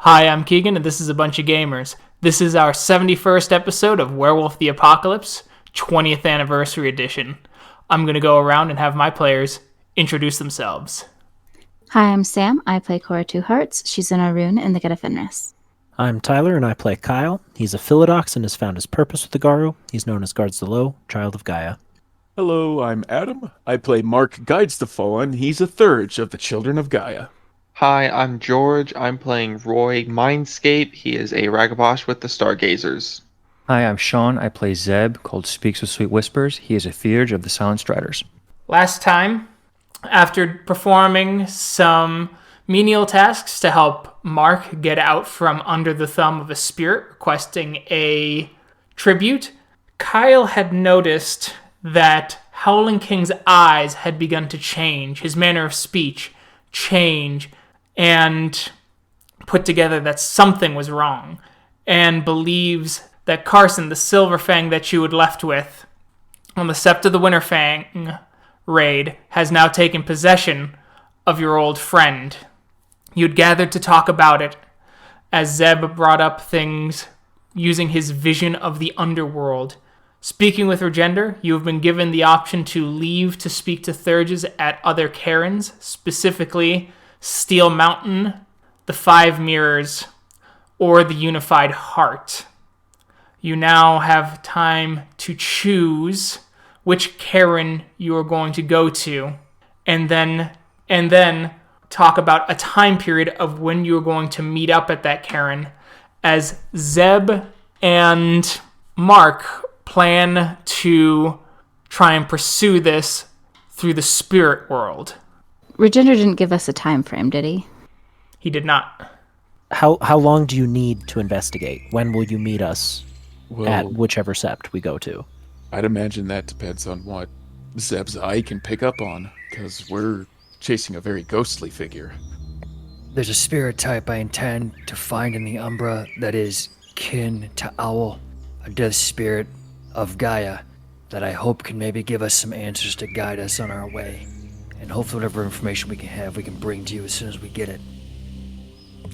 Hi, I'm Keegan, and this is A Bunch of Gamers. This is our 71st episode of Werewolf the Apocalypse, 20th Anniversary Edition. I'm going to go around and have my players introduce themselves. Hi, I'm Sam. I play Cora Two-Hearts. She's an Arun in the Get of Fenris. I'm Tyler, and I play Kyle. He's a Philodox and has found his purpose with the Garu. He's known as Guards the Low, Child of Gaia. Hello, I'm Adam. I play Mark Guides the Fallen. He's a Theurge of the Children of Gaia. Hi, I'm George. I'm playing Roy Mindscape. He is a Ragabosh with the Stargazers. Hi, I'm Sean. I play Zeb, called Speaks-in-Sweet-Whispers. He is a Theurge of the Silent Striders. Last time, after performing some menial tasks to help Mark get out from under the thumb of a spirit requesting a tribute, Kyle had noticed that Howling-King's eyes had begun to change, his manner of speech change, and put together that something was wrong, and believes that Carson, the Silver Fang that you had left with on the Sept of the Winter Fang raid, has now taken possession of your old friend. You'd gathered to talk about it as Zeb brought up things using his vision of the underworld. Speaking with Regender, you have been given the option to leave to speak to Theurges at other Cairns, specifically Steel Mountain, the Five Mirrors, or the Unified Heart. You now have time to choose which Cairn you are going to go to, and then talk about a time period of when you are going to meet up at that Cairn, as Zeb and Mark plan to try and pursue this through the spirit world. Regender didn't give us a time frame, did he? He did not. How long do you need to investigate? When will you meet us at whichever sept we go to? I'd imagine that depends on what Zeb's eye can pick up on, because we're chasing a very ghostly figure. There's a spirit type I intend to find in the Umbra that is kin to Owl, a death spirit of Gaia that I hope can maybe give us some answers to guide us on our way. And hopefully whatever information we can have, we can bring to you as soon as we get it.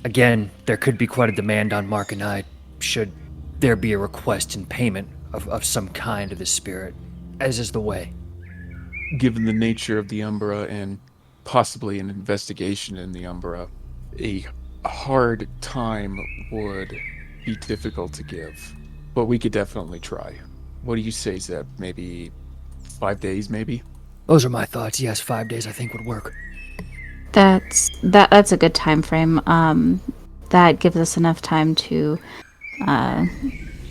Again, there could be quite a demand on Mark and I, should there be a request in payment of some kind of the spirit, as is the way. Given the nature of the Umbra and possibly an investigation in the Umbra, a hard time would be difficult to give. But we could definitely try. What do you say, Zeb? Maybe 5 days, maybe? Those are my thoughts. Yes, 5 days I think would work. That's a good time frame. That gives us enough time to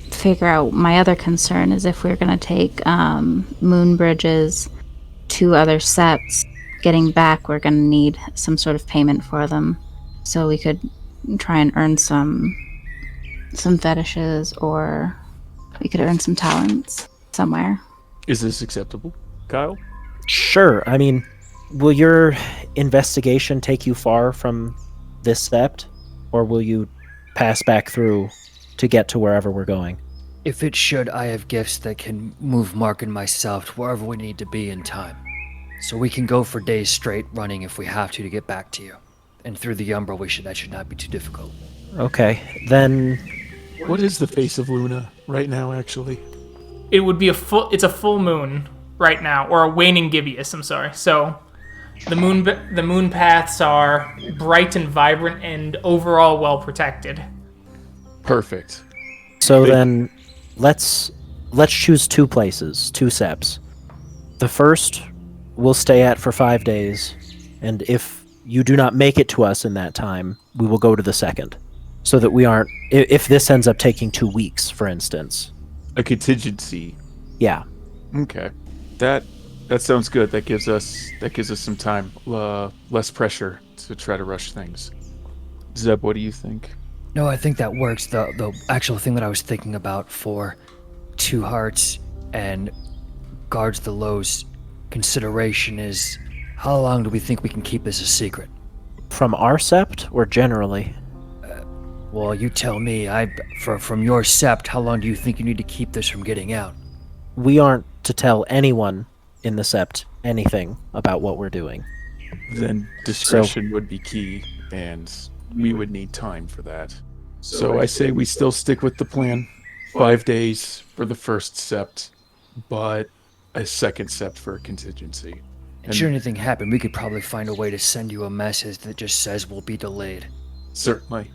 figure out. My other concern is if we're going to take moon bridges to other septs, getting back, we're going to need some sort of payment for them. So we could try and earn some fetishes, or we could earn some talents somewhere. Is this acceptable, Kyle? Sure. I mean, will your investigation take you far from this sept, or will you pass back through to get to wherever we're going? If it should, I have gifts that can move Mark and myself to wherever we need to be in time. So we can go for days straight running if we have to get back to you. And through the Umbra, that should not be too difficult. Okay, then... What is the face of Luna right now, actually? It would be it's a full moon right now, or a waning gibbous, I'm sorry. So the moon paths are bright and vibrant and overall well protected. Perfect. So then, let's choose two places, two septs. The first we'll stay at for 5 days, and if you do not make it to us in that time, we will go to the second. So that we aren't... If this ends up taking 2 weeks, for instance. A contingency. Yeah. Okay. That sounds good. That gives us some time. Less pressure to try to rush things. Zeb, what do you think? No, I think that works. The actual thing that I was thinking about for Two-Hearts and Guards the Low's consideration is, how long do we think we can keep this a secret? From our sept, or generally? Well, you tell me. From your sept, how long do you think you need to keep this from getting out? We aren't to tell anyone in the sept anything about what we're doing. Then discretion would be key, and we would need time for that. So I say we still stick with the plan. 5 days for the first Sept, but a second Sept for a contingency. And should anything happen, we could probably find a way to send you a message that just says we'll be delayed. Certainly.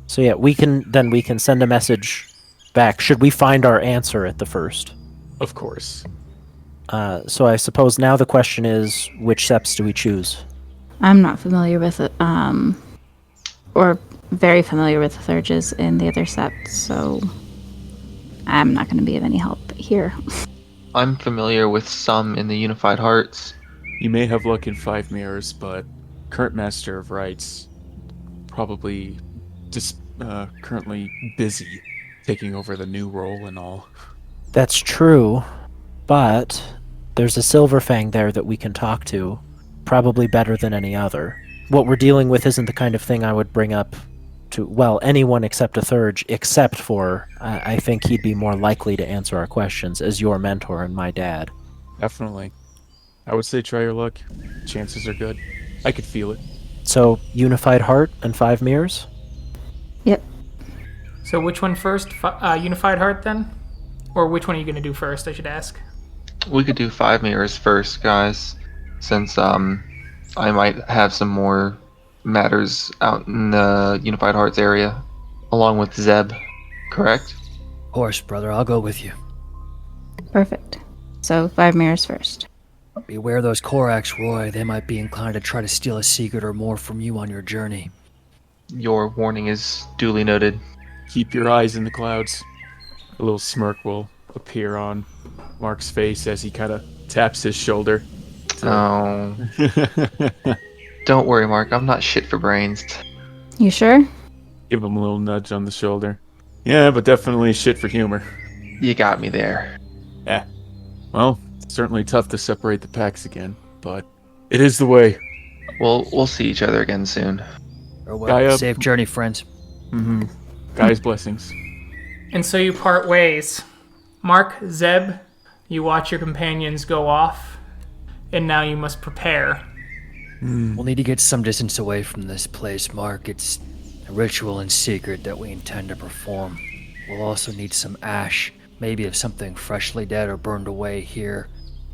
So yeah, we can send a message back. Should we find our answer at the first? Of course. So I suppose now the question is, which Septs do we choose? I'm not familiar with it, or very familiar with the Theurges in the other Sept, so I'm not going to be of any help here. I'm familiar with some in the Unified Hearts. You may have luck in 5 mirrors, but current Master of Rites probably just currently busy taking over the new role and all. That's true, but there's a Silver Fang there that we can talk to, probably better than any other. What we're dealing with isn't the kind of thing I would bring up to, well, anyone except a Theurge, except for, I think he'd be more likely to answer our questions as your mentor and my dad. Definitely. I would say try your luck. Chances are good. I could feel it. So, Unified Heart and 5 mirrors? Yep. So which one first? Unified Heart then? Or which one are you going to do first, I should ask? We could do 5 mirrors first, guys, since I might have some more matters out in the Unified Hearts area, along with Zeb, correct? Of course, brother, I'll go with you. Perfect. So 5 mirrors first. Beware those Korax, Roy. They might be inclined to try to steal a secret or more from you on your journey. Your warning is duly noted. Keep your eyes in the clouds. A little smirk will appear on Mark's face as he kind of taps his shoulder. Oh. Don't worry, Mark. I'm not shit for brains. You sure? Give him a little nudge on the shoulder. Yeah, but definitely shit for humor. You got me there. Yeah. Well, certainly tough to separate the packs again, but it is the way. We'll see each other again soon. Farewell. Gaia. Safe journey, friends. Mm-hmm. Guy's blessings. And so you part ways. Mark, Zeb, you watch your companions go off, and now you must prepare. We'll need to get some distance away from this place, Mark. It's a ritual in secret that we intend to perform. We'll also need some ash, maybe of something freshly dead or burned away here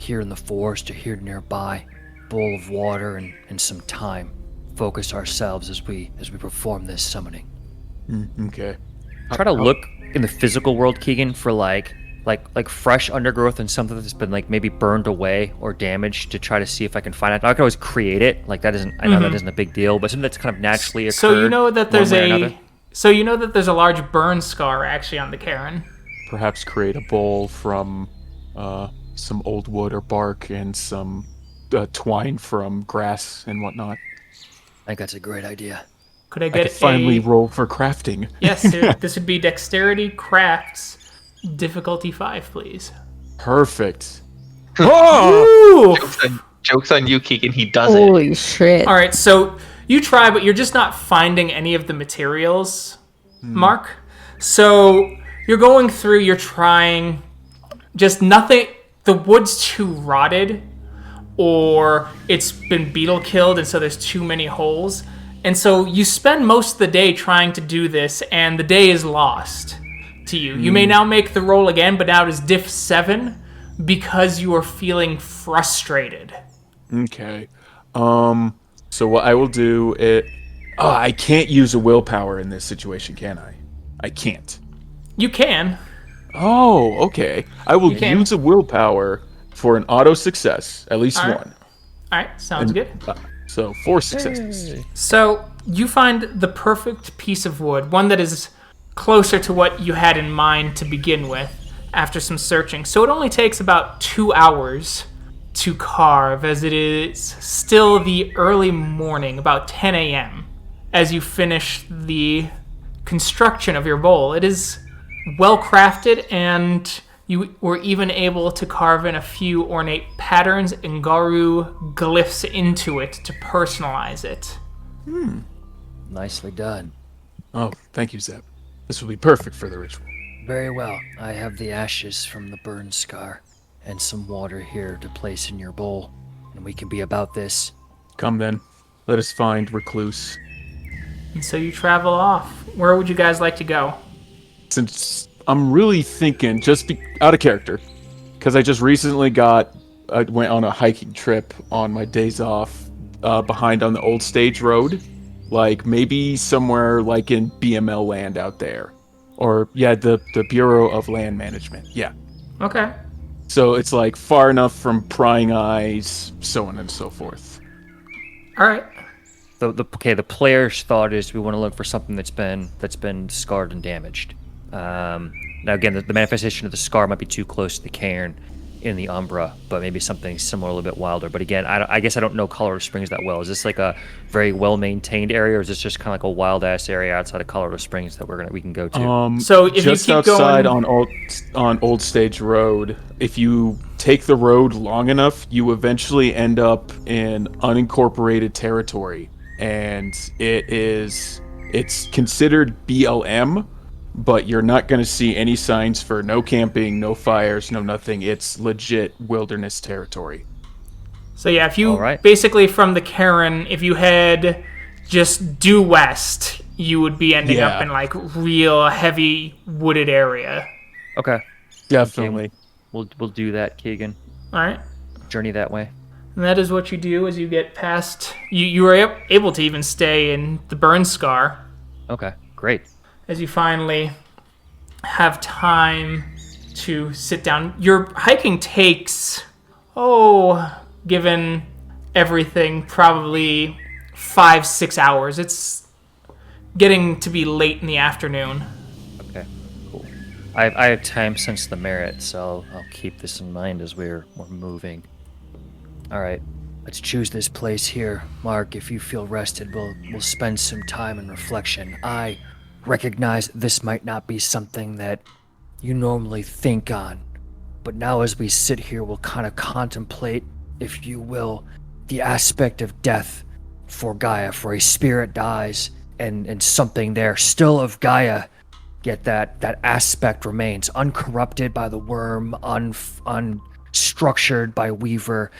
in the forest or here nearby. Bowl of water and some time. Focus ourselves as we perform this summoning. Okay. Try to look in the physical world, Keegan, for like fresh undergrowth and something that's been like maybe burned away or damaged to try to see if I can find it. I can always create it. Like that isn't. I know that isn't a big deal, but something that's kind of naturally occurred. So you know that there's one way or another. a large burn scar actually on the Caern. Perhaps create a bowl from some old wood or bark and some twine from grass and whatnot. I think that's a great idea. Could I I get could finally roll for crafting. Yes, this would be Dexterity Crafts, difficulty 5, please. Perfect. Ooh! Joke's on you, Keegan. He does it. Holy shit. All right, so you try, but you're just not finding any of the materials, Mark. So you're going through, you're trying, just nothing. The wood's too rotted, or it's been beetle killed, and so there's too many holes. And so you spend most of the day trying to do this, and the day is lost to you. You may now make the roll again, but now it is diff 7 because you are feeling frustrated. Okay. So what I will do I can't use a willpower in this situation, can I? I can't. You can. Oh, okay. I will You can. use a willpower for an auto success, at least All right. one. All right, sounds good. So 4 successes. So you find the perfect piece of wood, one that is closer to what you had in mind to begin with after some searching. So it only takes about 2 hours to carve, as it is still the early morning, about 10 a.m., as you finish the construction of your bowl. It is well crafted, and you were even able to carve in a few ornate patterns and Garu glyphs into it to personalize it. Nicely done. Oh, thank you, Zeb. This will be perfect for the ritual. Very well. I have the ashes from the burn scar and some water here to place in your bowl, and we can be about this. Come then. Let us find Recluse. And so you travel off. Where would you guys like to go? Since I'm really thinking, out of character, because I just recently I went on a hiking trip on my days off behind on the old stage road. Like, maybe somewhere like in BML land out there. Or, yeah, the Bureau of Land Management. Yeah. Okay. So it's like far enough from prying eyes, so on and so forth. All right. The player's thought is we want to look for something that's been scarred and damaged. Now again, the manifestation of the scar might be too close to the cairn in the Umbra, but maybe something similar, a little bit wilder. But again, I guess I don't know Colorado Springs that well. Is this like a very well maintained area, or is this just kind of like a wild ass area outside of Colorado Springs that we can go to? So if just you keep outside going on Old Stage Road, if you take the road long enough, you eventually end up in unincorporated territory, and it's considered BLM. But you're not going to see any signs for no camping, no fires, no nothing. It's legit wilderness territory. So yeah, if you Alright. basically from the Caern, if you head just due west, you would be ending up in like real heavy wooded area. Okay, Definitely. we'll do that, Keegan. All right. Journey that way. And that is what you do as you get past. You are able to even stay in the burn scar Okay, great. as you finally have time to sit down. Your hiking takes, given everything, probably 5-6 hours. It's getting to be late in the afternoon. Okay, cool. I have time since the merit, so I'll keep this in mind as we're moving. All right. Let's choose this place here. Mark, if you feel rested, we'll spend some time in reflection. I recognize this might not be something that you normally think on, but now as we sit here, we'll kind of contemplate, if you will, the aspect of death for Gaia. For a spirit dies, and something there still of Gaia, yet that aspect remains uncorrupted by the worm, unstructured by Weaver,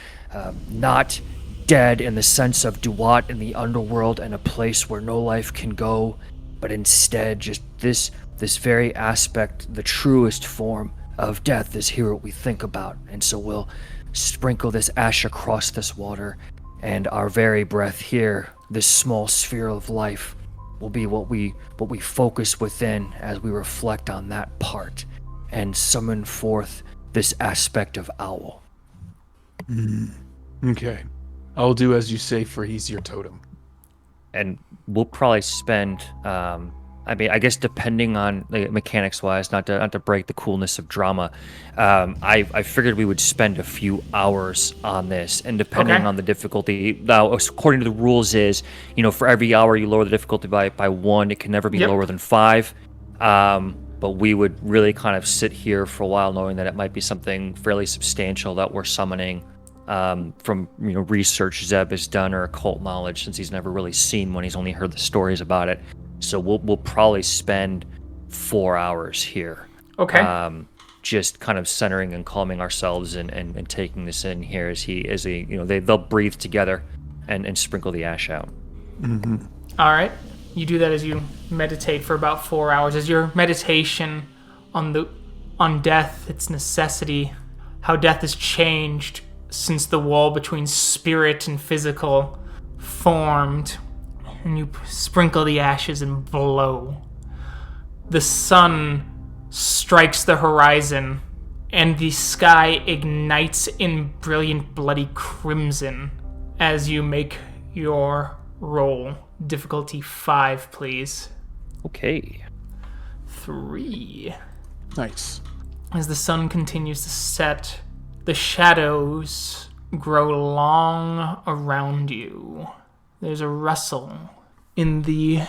not dead in the sense of Duat in the underworld and a place where no life can go, but instead just this very aspect, the truest form of death, is here what we think about. And so we'll sprinkle this ash across this water, and our very breath here, this small sphere of life, will be what we focus within as we reflect on that part and summon forth this aspect of Owl. Okay. I'll do as you say, for he's your totem. And we'll probably spend I guess depending on mechanics wise, not to break the coolness of drama, I figured we would spend a few hours on this, and depending on the difficulty, now according to the rules is, for every hour you lower the difficulty by 1, it can never be lower than 5. But we would really kind of sit here for a while knowing that it might be something fairly substantial that we're summoning from research Zeb has done, or occult knowledge, since he's never really seen one. He's only heard the stories about it. So we'll probably spend 4 hours here. Okay. Just kind of centering and calming ourselves and taking this in here as they'll breathe together and sprinkle the ash out. Mm-hmm. All right. You do that as you meditate for about 4 hours. As your meditation on death, its necessity, how death has changed since the wall between spirit and physical formed, and you sprinkle the ashes and blow. The sun strikes the horizon, and the sky ignites in brilliant bloody crimson as you make your roll. Difficulty 5, please. Okay. 3. Nice. As the sun continues to set, the shadows grow long around you. There's a rustle in the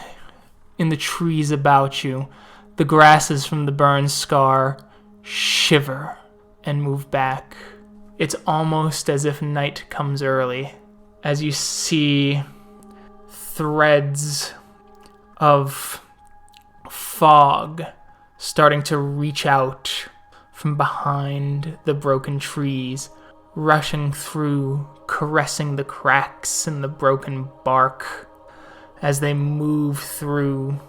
trees about you. The grasses from the burn scar shiver and move back. It's almost as if night comes early, as you see threads of fog starting to reach out from behind the broken trees, rushing through, caressing the cracks in the broken bark, as they move through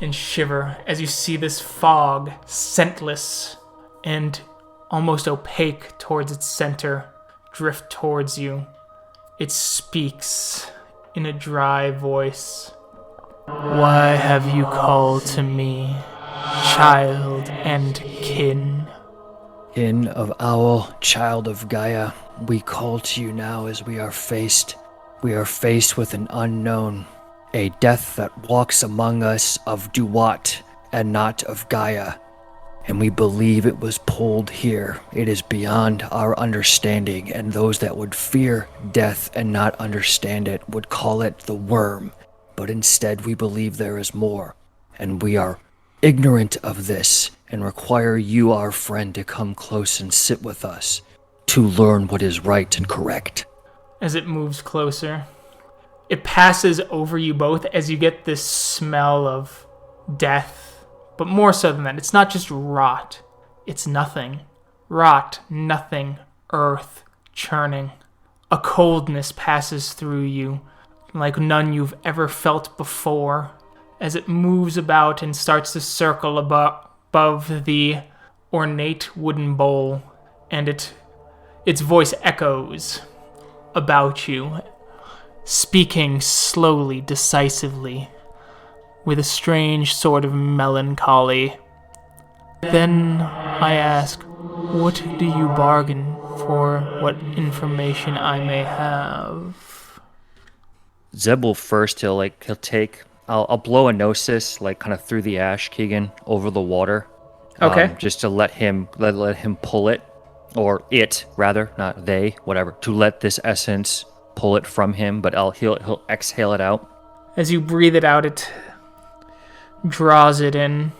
and shiver as you see this fog, scentless and almost opaque towards its center, drift towards you. It speaks in a dry voice. Why have you called to me, child and kin? Kin of Owl, child of Gaia, we call to you now as we are faced with an unknown, a death that walks among us of Duat and not of Gaia. And we believe it was pulled here. It is beyond our understanding, and those that would fear death and not understand it would call it the worm. But instead we believe there is more, and we are ignorant of this and require you, our friend, to come close and sit with us to learn what is right and correct. As it moves closer, it passes over you both as you get this smell of death. But more so than that, it's not just rot. It's nothing. Rot, nothing, earth, churning. A coldness passes through you, like none you've ever felt before, as it moves about and starts to circle above the ornate wooden bowl, and its voice echoes about you, speaking slowly, decisively, with a strange sort of melancholy. Then I ask, what do you bargain for what information I may have? Zeb will first, he'll take, I'll blow a gnosis, like kind of through the ash, Keegan, over the water. Okay. Just to let him pull it, or it, rather, not they, whatever, to let this essence pull it from him, but he'll exhale it out. As you breathe it out, it draws it in.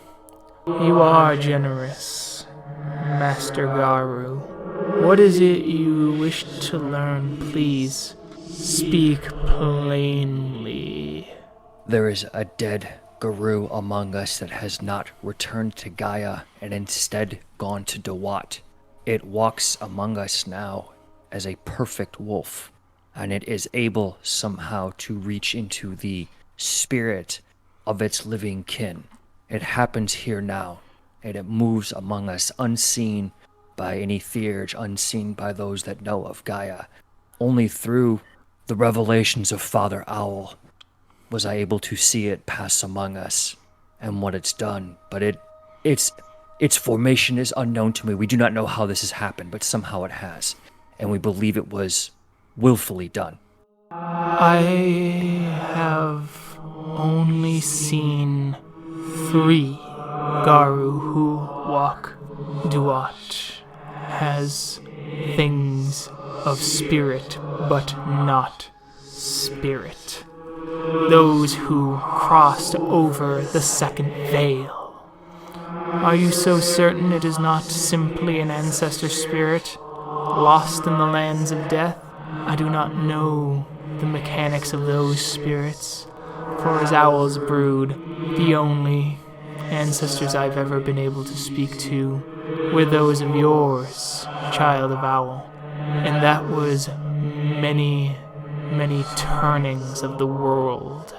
You are generous, Master Garu. What is it you wish to learn? Please speak plainly. There is a dead Garu among us that has not returned to Gaia and instead gone to Duat. It walks among us now as a perfect wolf, and it is able somehow to reach into the spirit of its living kin. It happens here now, and it moves among us unseen by any Theurge, unseen by those that know of Gaia. Only through the revelations of Father Owl was I able to see it pass among us and what it's done. But its formation is unknown to me. We do not know how this has happened, but somehow it has, and we believe it was willfully done. I have only seen 3 Garu who walk Duat as things of spirit, but not spirit. Those who crossed over the second veil. Are you so certain it is not simply an ancestor spirit, lost in the lands of death? I do not know the mechanics of those spirits, for as Owl's brood, the only ancestors I've ever been able to speak to were those of yours, child of Owl, and that was many, many turnings of the world.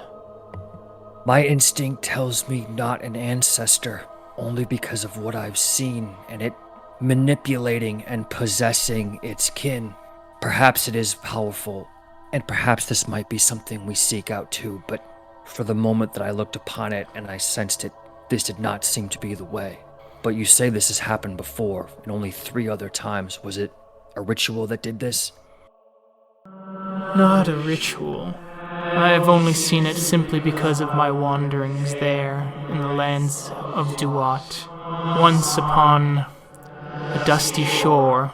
My instinct tells me not an ancestor, only because of what I've seen, and it manipulating and possessing its kin. Perhaps it is powerful, and perhaps this might be something we seek out too, but for the moment that I looked upon it and I sensed it, this did not seem to be the way. But you say this has happened before, and only 3 other times. Was it a ritual that did this? Not a ritual. I have only seen it simply because of my wanderings there in the lands of Duat. Once upon a dusty shore,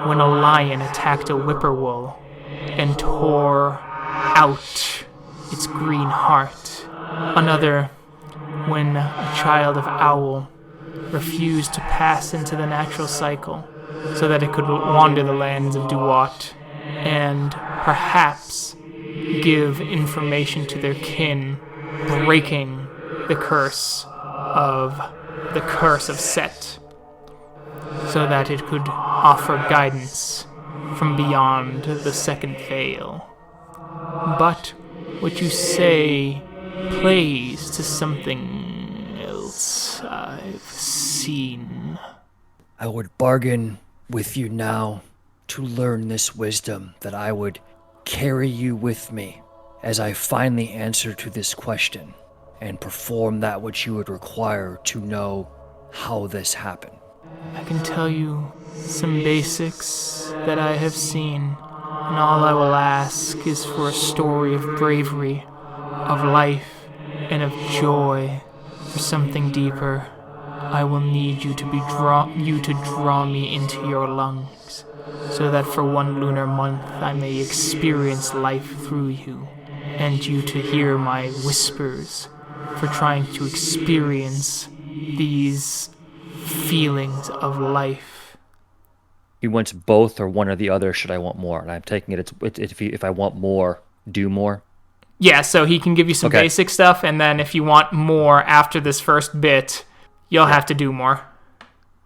when a lion attacked a whippoorwill and tore out its green heart. Another, when a child of Owl refused to pass into the natural cycle so that it could wander the lands of Duat and perhaps give information to their kin, breaking the curse of Sept, so that it could offer guidance from beyond the second veil. But what you say plays to something else I've seen. I would bargain with you now to learn this wisdom that I would carry you with me as I find the answer to this question and perform that which you would require to know how this happened. I can tell you some basics that I have seen, and all I will ask is for a story of bravery, of life, and of joy. For something deeper, I will need you to draw me into your lungs, so that for one lunar month I may experience life through you, and you to hear my whispers for trying to experience these feelings of life. He wants both or one or the other. Should I want more? And I'm taking it. If I want more, do more. Yeah, so he can give you some basic stuff, and then if you want more after this first bit, you'll have to do more.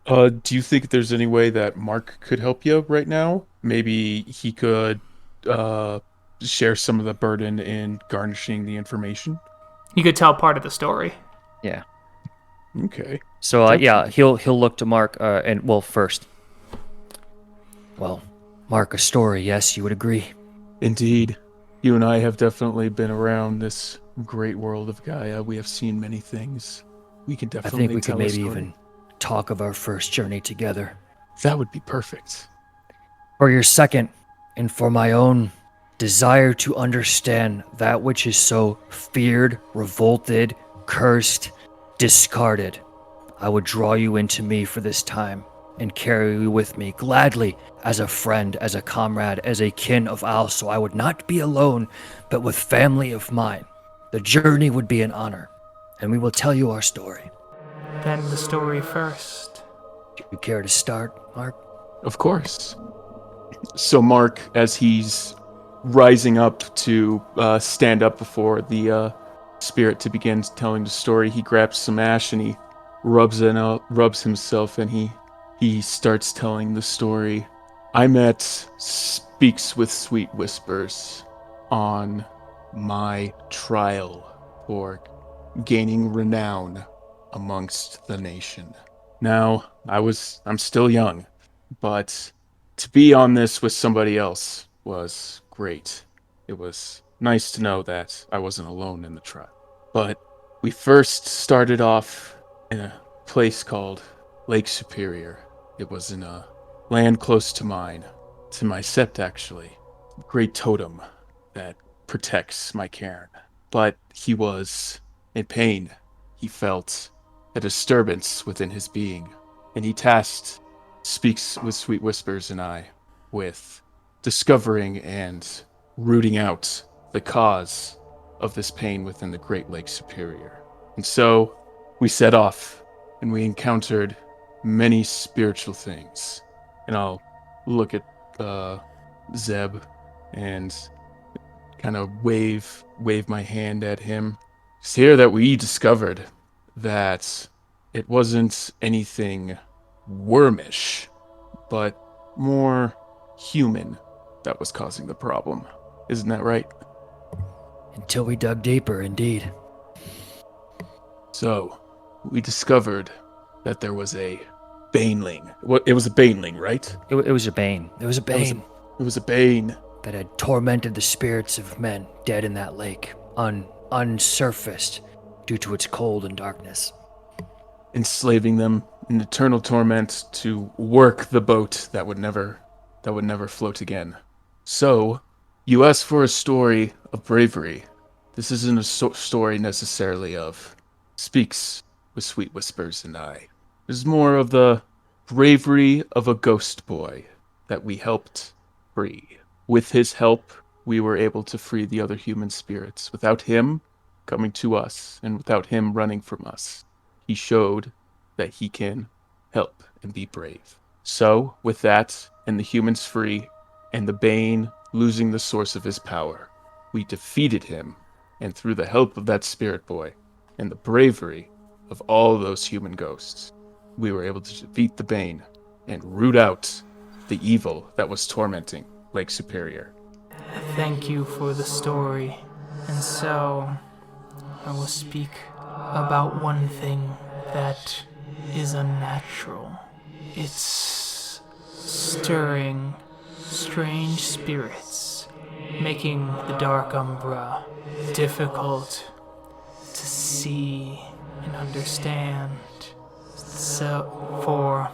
Do you think there's any way that Mark could help you right now? Maybe he could share some of the burden in garnishing the information? You could tell part of the story. Yeah. Okay. So he'll look to Mark first. Well, Mark, a story, yes, you would agree. Indeed. You and I have definitely been around this great world of Gaia. We have seen many things. We can I definitely think we tell could a maybe story. even talk of our first journey together. That would be perfect. For your second, and for my own desire to understand that which is so feared, revolted, cursed, discarded, I would draw you into me for this time and carry you with me gladly as a friend, as a comrade, as a kin of ours, so I would not be alone, but with family of mine. The journey would be an honor, and we will tell you our story. Then the story first. Do you care to start, Mark? Of course. So Mark, as he's rising up to stand up before the spirit to begin telling the story, he grabs some ash and he rubs himself, and he starts telling the story. I met Speaks-in-Sweet-Whispers on my trial for gaining renown amongst the nation. Now, I'm still young, but to be on this with somebody else was great. It was nice to know that I wasn't alone in the trial. But we first started off in a place called Lake Superior. It was in a land close to mine, to my Sept actually, a great totem that protects my Caern. But he was in pain. He felt a disturbance within his being, and he tasked Speaks-in-Sweet-Whispers and I with discovering and rooting out the cause of this pain within the Great Lake Superior. And so we set off, and we encountered many spiritual things. And I'll look at Zeb and kind of wave my hand at him. It's here that we discovered that it wasn't anything wormish, but more human that was causing the problem. Isn't that right? Until we dug deeper, indeed. So, we discovered that there was a baneling. It was a baneling, right? It was a bane. There was a bane It was a bane. that had tormented the spirits of men dead in that lake, unsurfaced due to its cold and darkness. Enslaving them in eternal torment to work the boat that would never float again. So, you asked for a story of bravery. This isn't a story necessarily of Speaks-in-Sweet-Whispers and I. This is more of the bravery of a ghost boy that we helped free. With his help, we were able to free the other human spirits. Without him coming to us, and without him running from us, he showed that he can help and be brave. So, with that, and the humans free, and the Bane losing the source of his power, we defeated him, and through the help of that spirit boy, and the bravery of all those human ghosts, we were able to defeat the Bane, and root out the evil that was tormenting Lake Superior. Thank you for the story. And so, I will speak about one thing that is unnatural. It's stirring strange spirits, making the Dark Umbra difficult to see and understand. So, for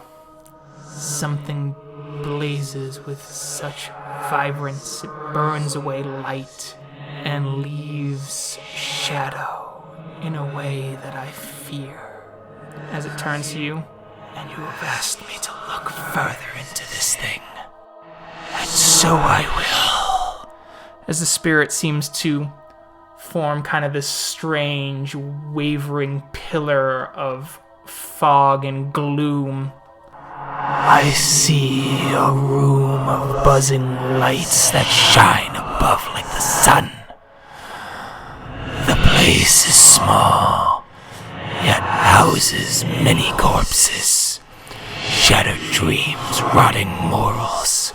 something blazes with such vibrance, it burns away light and leaves shadow in a way that I fear. As it turns to you, and you have asked me to look further into this thing, and so I will. As the spirit seems to form kind of this strange, wavering pillar of fog and gloom, I see a room of buzzing lights that shine above like the sun. The place is small, yet houses many corpses, shattered dreams, rotting morals.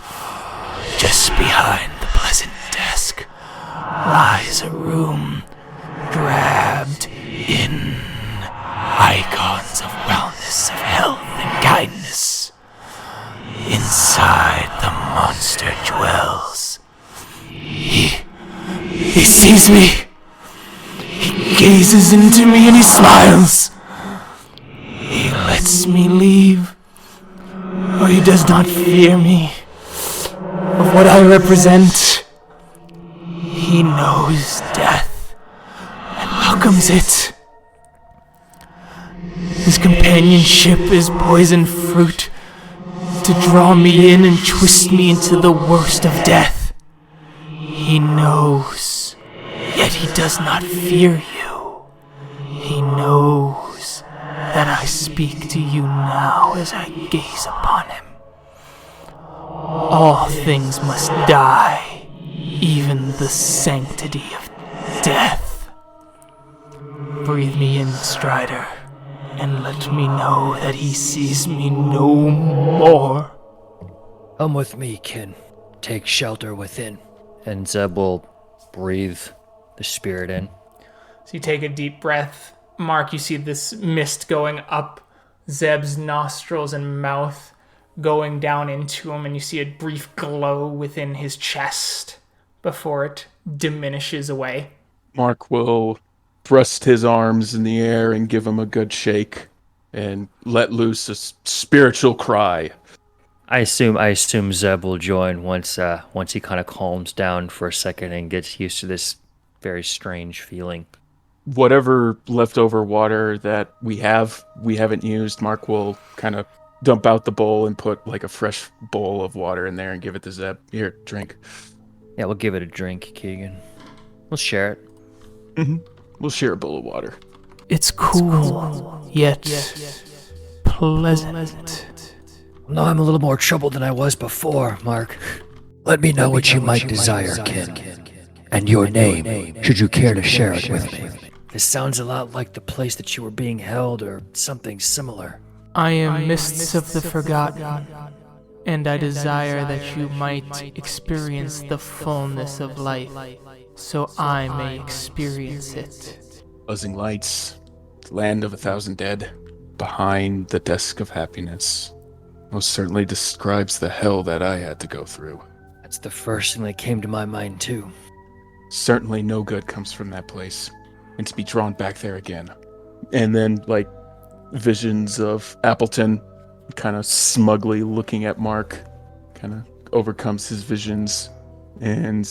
Just behind the pleasant desk lies a room draped in icons of wellness, of health and kindness. Inside the monster dwells. He sees me. He gazes into me and he smiles. He lets me leave. Oh, he does not fear me of what I represent. He knows death and welcomes it. His companionship is poison fruit to draw me in and twist me into the worst of death. He knows, yet he does not fear you. He knows that I speak to you now as I gaze upon him. All things must die, even the sanctity of death. Breathe me in, Strider, and let me know that he sees me no more. Come with me, kin. Take shelter within. And Zeb will breathe the spirit in. So you take a deep breath. Mark, you see this mist going up Zeb's nostrils and mouth, going down into him, and you see a brief glow within his chest before it diminishes away. Mark will thrust his arms in the air and give him a good shake and let loose a spiritual cry. I assume Zeb will join once he kind of calms down for a second and gets used to this very strange feeling. Whatever leftover water that we haven't used, Mark will kind of dump out the bowl and put like a fresh bowl of water in there and give it to Zeb. Here, drink. Yeah, we'll give it a drink, Keegan. We'll share it. Mm-hmm. We'll share a bowl of water. It's cool, yet pleasant. Now I'm a little more troubled than I was before, Mark. Let me know what you might desire, kin. And your name, should you care to share it with me. This sounds a lot like the place that you were being held, or something similar. I am Mists of the Forgotten, and I desire that you might experience the fullness of life, so I may experience it. Buzzing lights, land of 1,000 dead, behind the desk of happiness. Most certainly describes the hell that I had to go through. That's the first thing that came to my mind, too. Certainly no good comes from that place. And to be drawn back there again. And then, like, visions of Appleton kind of smugly looking at Mark. Kind of overcomes his visions. And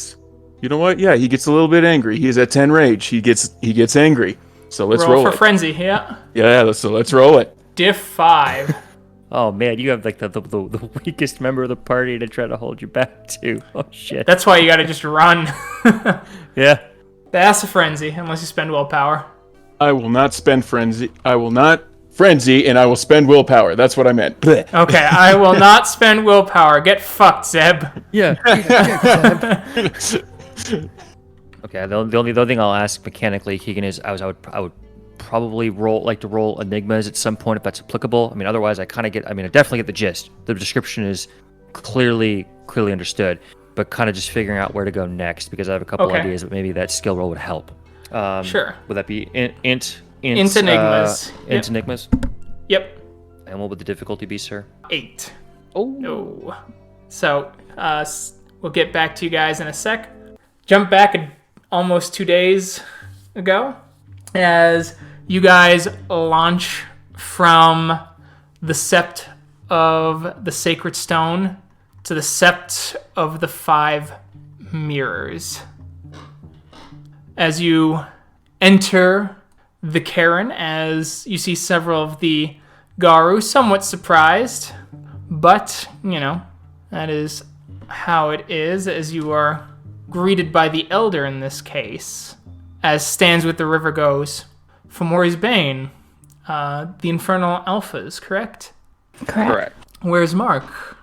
you know what? Yeah, he gets a little bit angry. He is at 10 rage. He gets angry. So let's roll for it. frenzy, yeah. Yeah, so let's roll it. Diff 5. Oh man, you have like the weakest member of the party to try to hold you back too. Oh shit. That's why you gotta just run. Yeah. That's a frenzy, unless you spend willpower. I will not spend frenzy. I will not frenzy, and I will spend willpower. That's what I meant. Blech. Okay, I will not spend willpower. Get fucked, Zeb. Yeah. Okay. The only thing I'll ask mechanically, Keegan, is I would probably like to roll enigmas at some point if that's applicable. I mean, otherwise I definitely get the gist. The description is clearly understood. but kind of just figuring out where to go next because I have a couple ideas, but maybe that skill roll would help. Sure. Would that be int Enigmas? Int Enigmas? Yep. And what would the difficulty be, sir? 8. Oh. No. So, we'll get back to you guys in a sec. Jump back almost 2 days ago as you guys launch from the Sept of the Sacred Stone to the Sept of the 5 Mirrors. As you enter the Caern, as you see several of the Garu somewhat surprised, but, that is how it is, as you are greeted by the Elder in this case, as Stands with the River goes, Fomori's Bane, the Infernal Alphas, correct? Correct. Where's Mark?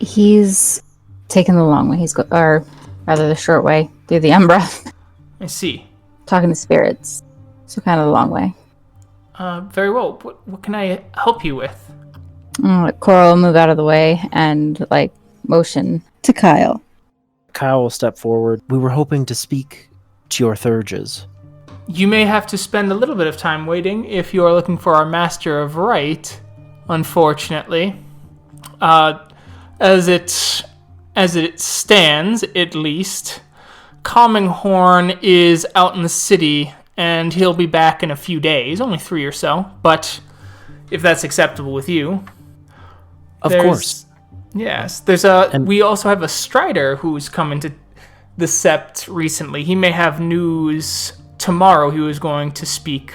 He's taking the long way. Or rather the short way through the Umbra. I see. Talking to spirits. So kind of the long way. Very well. What can I help you with? Cora will move out of the way and, motion to Kyle. Kyle will step forward. We were hoping to speak to your Theurges. You may have to spend a little bit of time waiting if you are looking for our Master of Right, unfortunately. As it stands, at least, Calming Horn is out in the city, and he'll be back in a few days, only 3 or so, but if that's acceptable with you. Of course. Yes, we also have a Strider who's come into the Sept recently. He may have news tomorrow. He was going to speak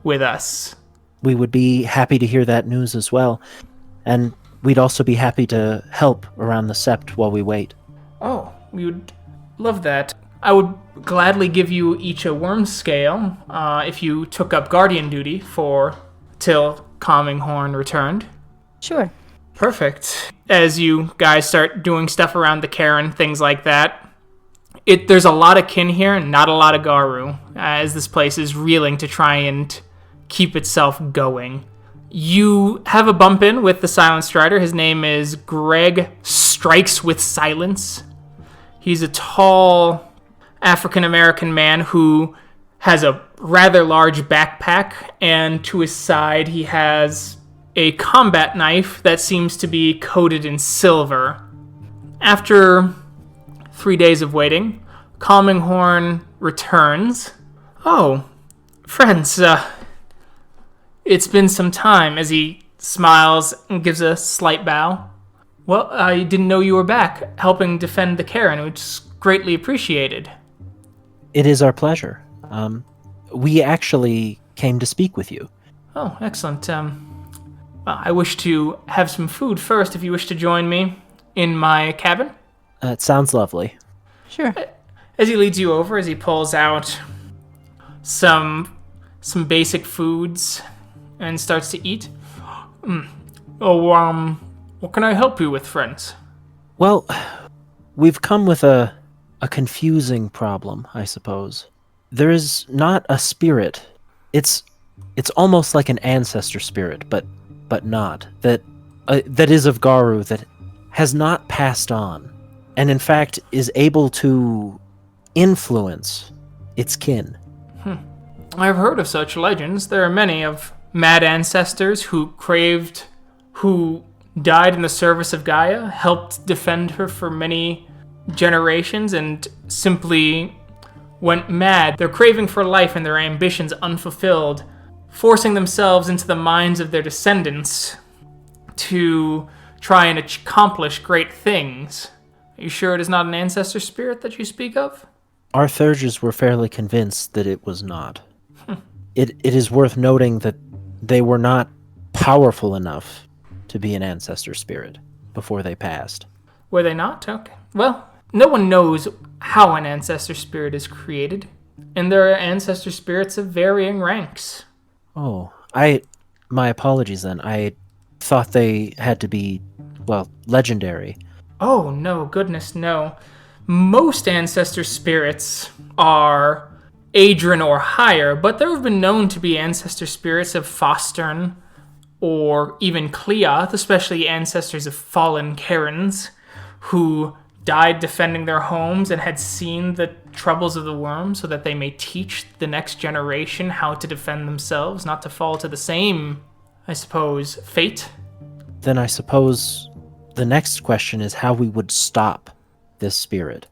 with us. We would be happy to hear that news as well, and we'd also be happy to help around the Sept while we wait. Oh, we would love that. I would gladly give you each a worm scale if you took up guardian duty till Calming Horn returned. Sure. Perfect. As you guys start doing stuff around the Caern, things like that, there's a lot of kin here and not a lot of Garu, as this place is reeling to try and keep itself going. You have a bump in with the Silent Strider. His name is Greg Strikes with Silence. He's a tall African-American man who has a rather large backpack, and to his side he has a combat knife that seems to be coated in silver. After 3 days of waiting, Calming Horn returns. Oh, friends, it's been some time, as he smiles and gives a slight bow. Well, I didn't know you were back, helping defend the Caern, which is greatly appreciated. It is our pleasure. We actually came to speak with you. Oh, excellent. Well, I wish to have some food first, if you wish to join me in my cabin. It sounds lovely. Sure. As he leads you over, as he pulls out some basic foods and starts to eat. What can I help you with, friends? Well, we've come with a confusing problem, I suppose. There is not a spirit. It's almost like an ancestor spirit, but not. That is of Garu, that has not passed on, and in fact is able to influence its kin. I've heard of such legends. There are many of mad ancestors who died in the service of Gaia, helped defend her for many generations, and simply went mad. Their craving for life and their ambitions unfulfilled, forcing themselves into the minds of their descendants to try and accomplish great things. Are you sure it is not an ancestor spirit that you speak of? Our Theurges were fairly convinced that it was not. It is worth noting that they were not powerful enough to be an ancestor spirit before they passed. Were they not? Okay. Well, no one knows how an ancestor spirit is created, and there are ancestor spirits of varying ranks. Oh, my apologies then. I thought they had to be, legendary. Oh, no, goodness, no. Most ancestor spirits are Adrian or higher, but there have been known to be ancestor spirits of Fostern or even Cleoth, especially ancestors of fallen Caerns, who died defending their homes and had seen the troubles of the worm so that they may teach the next generation how to defend themselves, not to fall to the same, I suppose, fate. Then I suppose the next question is how we would stop this spirit.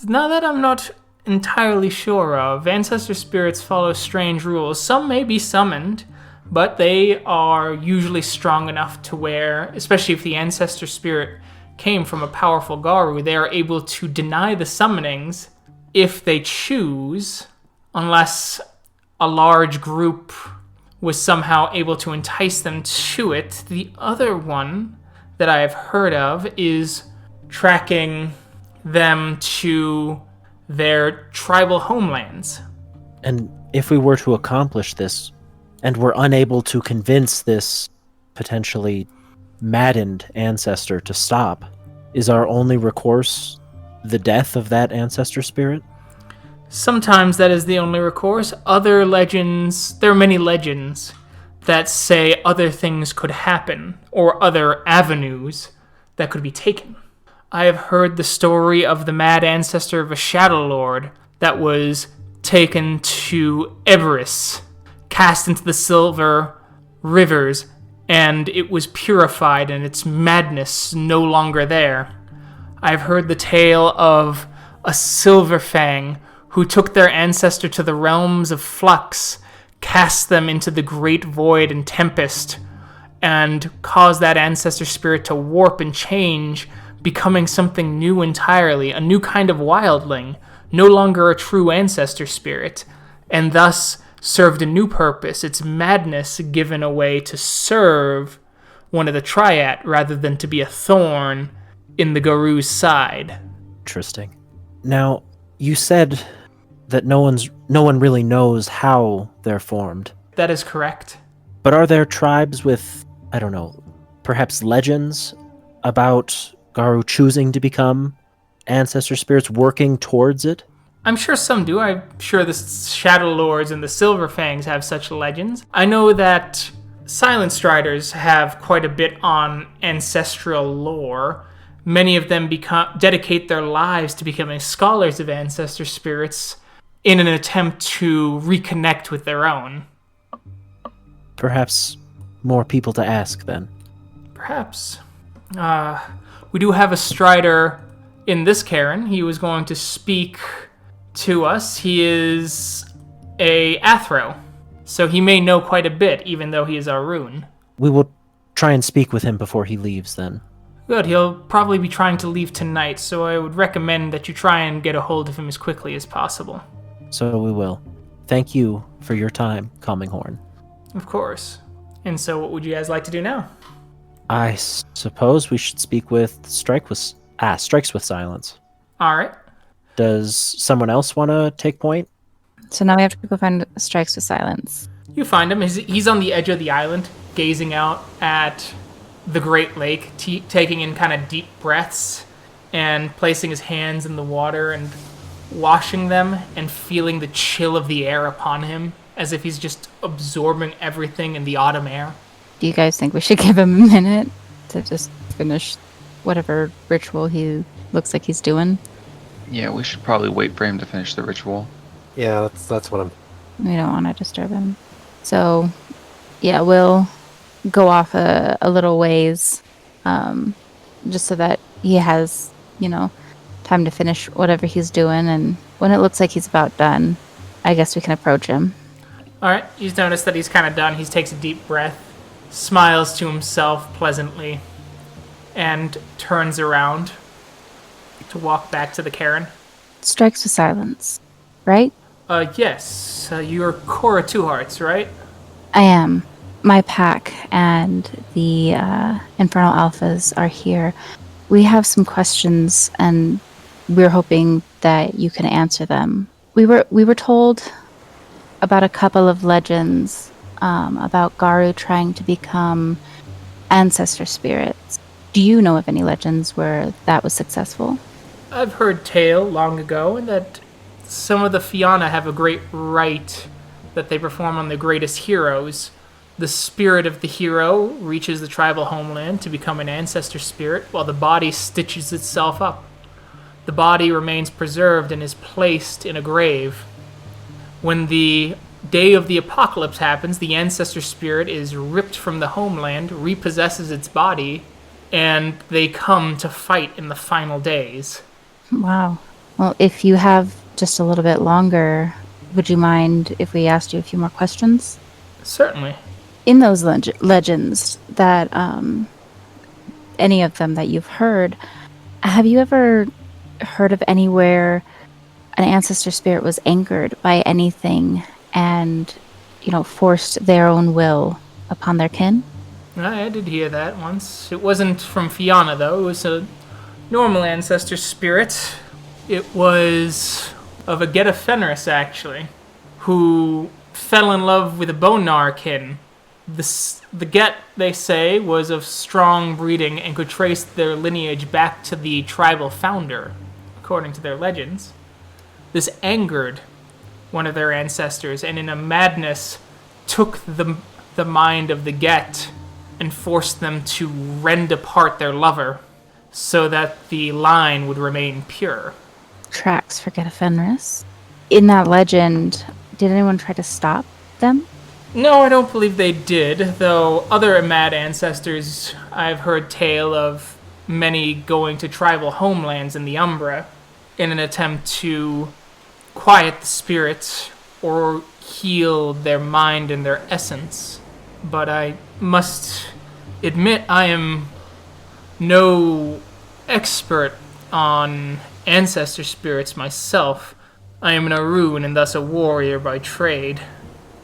Now that I'm not entirely sure of, ancestor spirits follow strange rules. Some may be summoned, but they are usually strong enough to where, especially if the ancestor spirit came from a powerful Garou, they are able to deny the summonings if they choose, unless a large group was somehow able to entice them to it. The other one that I have heard of is tracking them to their tribal homelands. And if we were to accomplish this, and were unable to convince this potentially maddened ancestor to stop, is our only recourse the death of that ancestor spirit? Sometimes that is the only recourse. Other legends, there are many legends that say other things could happen, or other avenues that could be taken. I have heard the story of the mad ancestor of a Shadow Lord that was taken to Eberus, cast into the silver rivers, and it was purified and its madness no longer there. I've heard the tale of a Silver Fang who took their ancestor to the realms of flux, cast them into the great void and tempest, and caused that ancestor spirit to warp and change, becoming something new entirely, a new kind of wildling, no longer a true ancestor spirit, and thus served a new purpose, its madness given away to serve one of the triad rather than to be a thorn in the Garou's side. Interesting. Now, you said that no one really knows how they're formed. That is correct. But are there tribes with, I don't know, perhaps legends about Garou choosing to become ancestor spirits, working towards it? I'm sure some do. I'm sure the Shadow Lords and the Silver Fangs have such legends. I know that Silent Striders have quite a bit on ancestral lore. Many of them dedicate their lives to becoming scholars of ancestor spirits in an attempt to reconnect with their own. Perhaps more people to ask, then. Perhaps. We do have a Strider in this Caern. He was going to speak to us. He is a Athro, so he may know quite a bit, even though he is our rune. We will try and speak with him before he leaves, then. Good, he'll probably be trying to leave tonight, so I would recommend that you try and get a hold of him as quickly as possible. So we will. Thank you for your time, Calming Horn. Of course. And so what would you guys like to do now? I suppose we should speak with Strikes with Silence. All right. Does someone else want to take point? So now we have to go find Strikes with Silence. You find him. He's on the edge of the island, gazing out at the Great Lake, taking in kind of deep breaths and placing his hands in the water and washing them and feeling the chill of the air upon him as if he's just absorbing everything in the autumn air. Do you guys think we should give him a minute to just finish whatever ritual he looks like he's doing? Yeah, we should probably wait for him to finish the ritual. Yeah, that's what I'm... We don't want to disturb him. So, yeah, we'll go off a little ways, just so that he has, time to finish whatever he's doing. And when it looks like he's about done, I guess we can approach him. All right, he's noticed that he's kind of done. He takes a deep breath, smiles to himself pleasantly, and turns around to walk back to the Caern. Strikes with Silence, right? Yes. You're Cora Two-Hearts, right? I am. My pack and the Infernal Alphas are here. We have some questions, and we're hoping that you can answer them. We were told about a couple of legends about Garou trying to become ancestor spirits. Do you know of any legends where that was successful? I've heard tale long ago, and that some of the Fianna have a great rite that they perform on the greatest heroes, The spirit of the hero reaches the tribal homeland to become an ancestor spirit, while the body stitches itself up. The body remains preserved and is placed in a grave. When the day of the apocalypse happens, the ancestor spirit is ripped from the homeland, repossesses its body, and they come to fight in the final days. Wow. Well, if you have just a little bit longer, would you mind if we asked you a few more questions? Certainly. In those legends that, any of them that you've heard, have you ever heard of anywhere an ancestor spirit was anchored by anything and, forced their own will upon their kin? I did hear that once. It wasn't from Fianna, though. It was a normal ancestor spirit. It was of a Geta Fenris, actually, who fell in love with a Bonar kin. The Get, they say, was of strong breeding and could trace their lineage back to the tribal founder, according to their legends. This angered one of their ancestors, and in a madness took the mind of the Get and forced them to rend apart their lover so that the line would remain pure. Tracks for Geta Fenris. In that legend, did anyone try to stop them? No, I don't believe they did, though other mad ancestors I've heard tale of many going to tribal homelands in the Umbra in an attempt to quiet the spirits or heal their mind and their essence. But I must admit I am no expert on ancestor spirits myself. I am an Arun and thus a warrior by trade.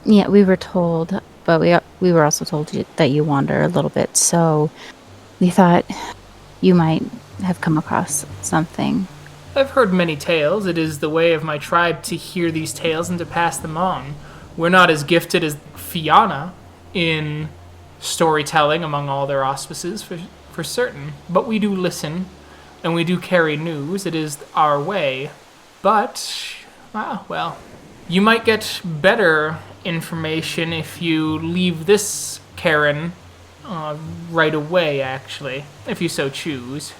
Yeah, we were told, but we were also told that you wander a little bit, so we thought you might have come across something. I've heard many tales. It is the way of my tribe to hear these tales and to pass them on. We're not as gifted as Fianna in storytelling among all their auspices, for certain, but we do listen, and we do carry news. It is our way. But, well, you might get better information if you leave this Caern right away, actually, if you so choose.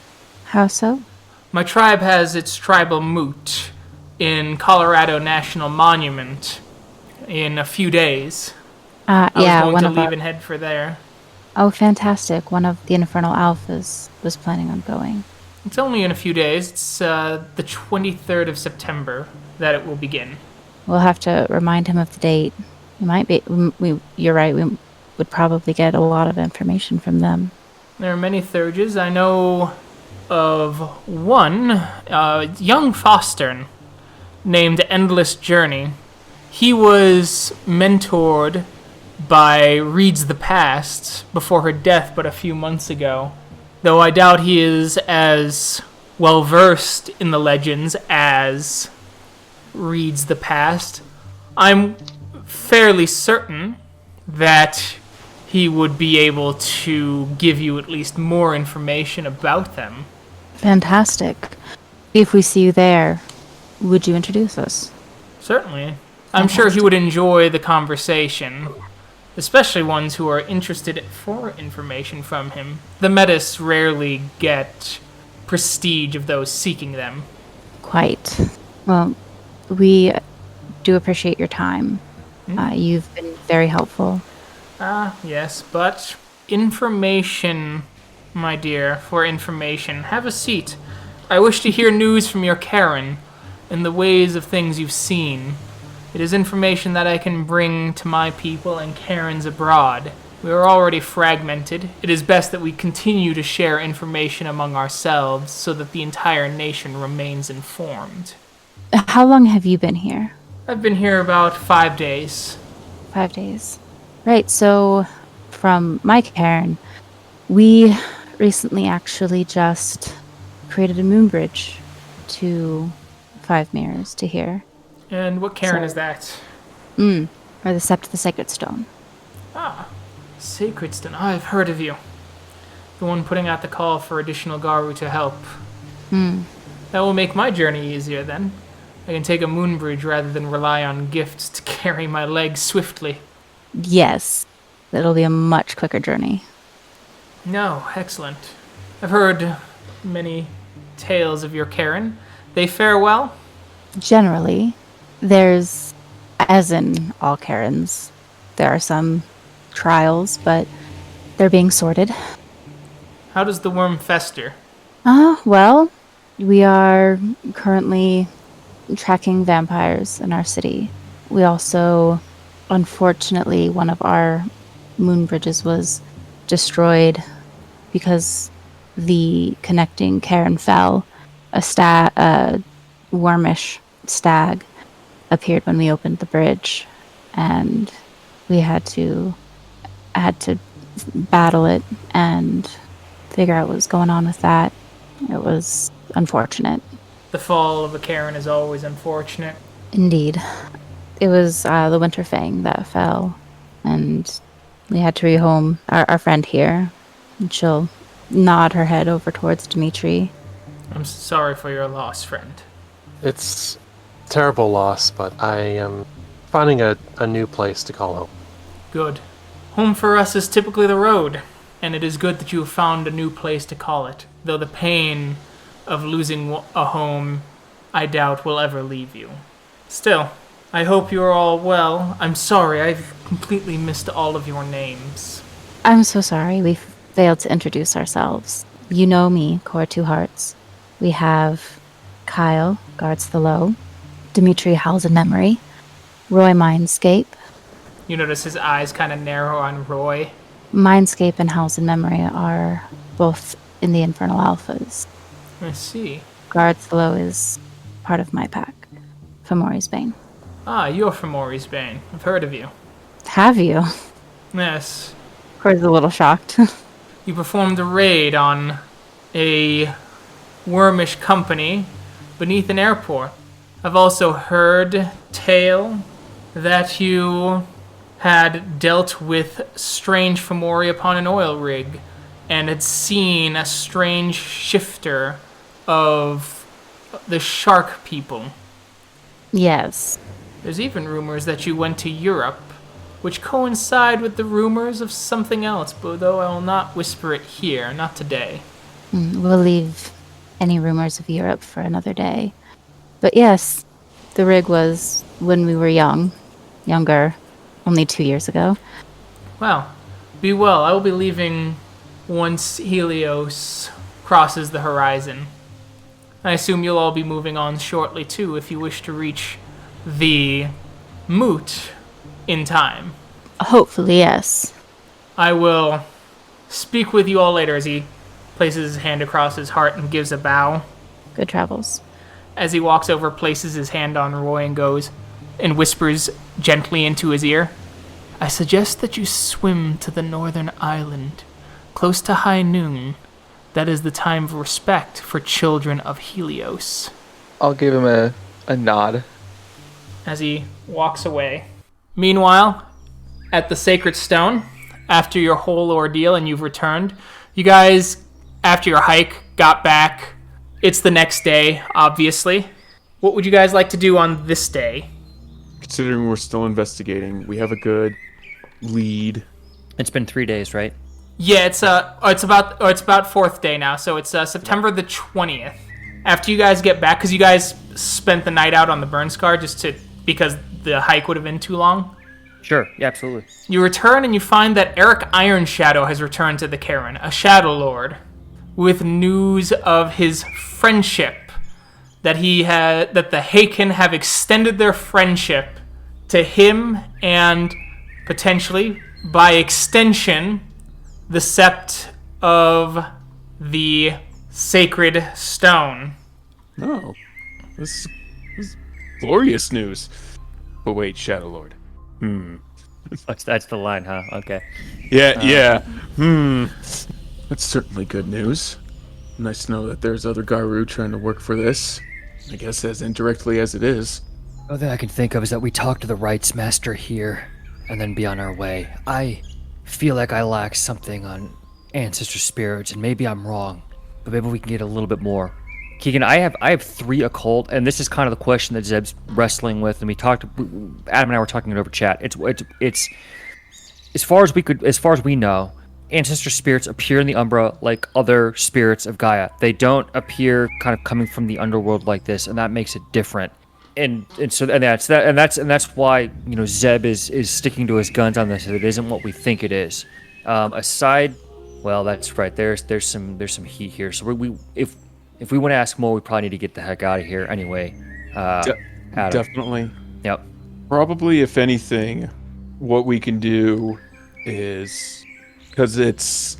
How so? My tribe has its tribal moot in Colorado National Monument in a few days. I was going to leave and head for there. Oh, fantastic. One of the Infernal Alphas was planning on going. It's only in a few days. It's the 23rd of September that it will begin. We'll have to remind him of the date. You're right, we would probably get a lot of information from them. There are many Theurges. I know of one, young Fostern, named Endless Journey. He was mentored by Reads the Past before her death but a few months ago, though I doubt he is as well versed in the legends as Reads the Past. I'm fairly certain that he would be able to give you at least more information about them. Fantastic. If we see you there, would you introduce us? Certainly. I'm sure he would enjoy the conversation, especially ones who are interested for information from him. The Metis rarely get prestige of those seeking them. Quite. Well, we do appreciate your time. You've been very helpful. Yes, but information, my dear, for information. Have a seat. I wish to hear news from your Caern and the ways of things you've seen. It is information that I can bring to my people and Cairns abroad. We are already fragmented. It is best that we continue to share information among ourselves so that the entire nation remains informed. How long have you been here? I've been here about 5 days. 5 days. Right, so from my Cairn, we recently actually just created a moon bridge to 5 mirrors to here. And what Cairn is that? Or the Sept the Sacred Stone. Sacred Stone. I've heard of you. The one putting out the call for additional Garu to help. That will make my journey easier then. I can take a moon bridge rather than rely on gifts to carry my legs swiftly. Yes. it'll be a much quicker journey. No, excellent. I've heard many tales of your Caern. They fare well? Generally, there's, as in all Cairns, there are some trials, but they're being sorted. How does the worm fester? Well, we are currently tracking vampires in our city. We also, unfortunately, one of our moon bridges was destroyed because the connecting Caern fell. A wormish stag appeared when we opened the bridge, and we had to battle it and figure out what was going on with that. It was unfortunate. The fall of a Caern is always unfortunate. Indeed. It was the Winter Fang that fell, and we had to rehome our friend here. And she'll nod her head over towards Dimitri. I'm sorry for your loss, friend. It's a terrible loss, but I am finding a new place to call home. Good. Home for us is typically the road, and it is good that you have found a new place to call it, though the pain of losing a home, I doubt, will ever leave you. Still, I hope you are all well. I'm sorry, I've completely missed all of your names. I'm so sorry we failed to introduce ourselves. You know me, Cora Two-Hearts. We have Kyle, guards the low, Dimitri, Howls-In-Memory, Roy, Mindscape. You notice his eyes kind of narrow on Roy. Mindscape and Howls-In-Memory are both in the Infernal Alphas. I see. Guards the low is part of my pack, Fomori's Bane. Ah, you're from Maury's Bane. I've heard of you. Have you? Yes. Cora's a little shocked. You performed a raid on a wormish company beneath an airport. I've also heard tale that you had dealt with strange Fomori upon an oil rig and had seen a strange shifter of the shark people. Yes. There's even rumors that you went to Europe, which coincide with the rumors of something else, but though I will not whisper it here, not today. We'll leave any rumors of Europe for another day. But yes, the rig was when we were younger, only 2 years ago. Well, be well. I will be leaving once Helios crosses the horizon. I assume you'll all be moving on shortly too if you wish to reach the moot in time. Hopefully, yes. I will speak with you all later as he places his hand across his heart and gives a bow. Good travels. As he walks over, places his hand on Roy and goes and whispers gently into his ear, I suggest that you swim to the northern island, close to high noon. That is the time of respect for children of Helios. I'll give him a nod. As he walks away. Meanwhile, at the Sacred Stone, after your whole ordeal and you've returned, you guys, after your hike, got back. It's the next day, obviously. What would you guys like to do on this day? Considering we're still investigating, we have a good lead. It's been 3 days, right? Yeah, it's about fourth day now, so it's September the 20th. After you guys get back, because you guys spent the night out on the burn scar because the hike would have been too long. Sure, yeah, absolutely. You return and you find that Eric Ironshadow has returned to the Caern, a Shadow Lord, with news of his friendship. That the Haken have extended their friendship to him and potentially, by extension, the Sept of the Sacred Stone. No, this is glorious news. But wait, Shadow Lord. That's the line, huh? Okay. Yeah. That's certainly good news. Nice to know that there's other Garu trying to work for this. I guess as indirectly as it is. The only thing I can think of is that we talk to the Rites Master here, and then be on our way. I feel like I lack something on ancestor spirits, and maybe I'm wrong, but maybe we can get a little bit more. Keegan, I have 3 occult, and this is kind of the question that Zeb's wrestling with, and Adam and I were talking it over chat. It's as far as we know, ancestor spirits appear in the Umbra like other spirits of Gaia. They don't appear kind of coming from the underworld like this, and that makes it different. And that's why Zeb is sticking to his guns on this. It isn't what we think it is. Well, that's right. There's some heat here. So if we want to ask more, we probably need to get the heck out of here anyway. Definitely. Yep. Probably, if anything, what we can do is, because it's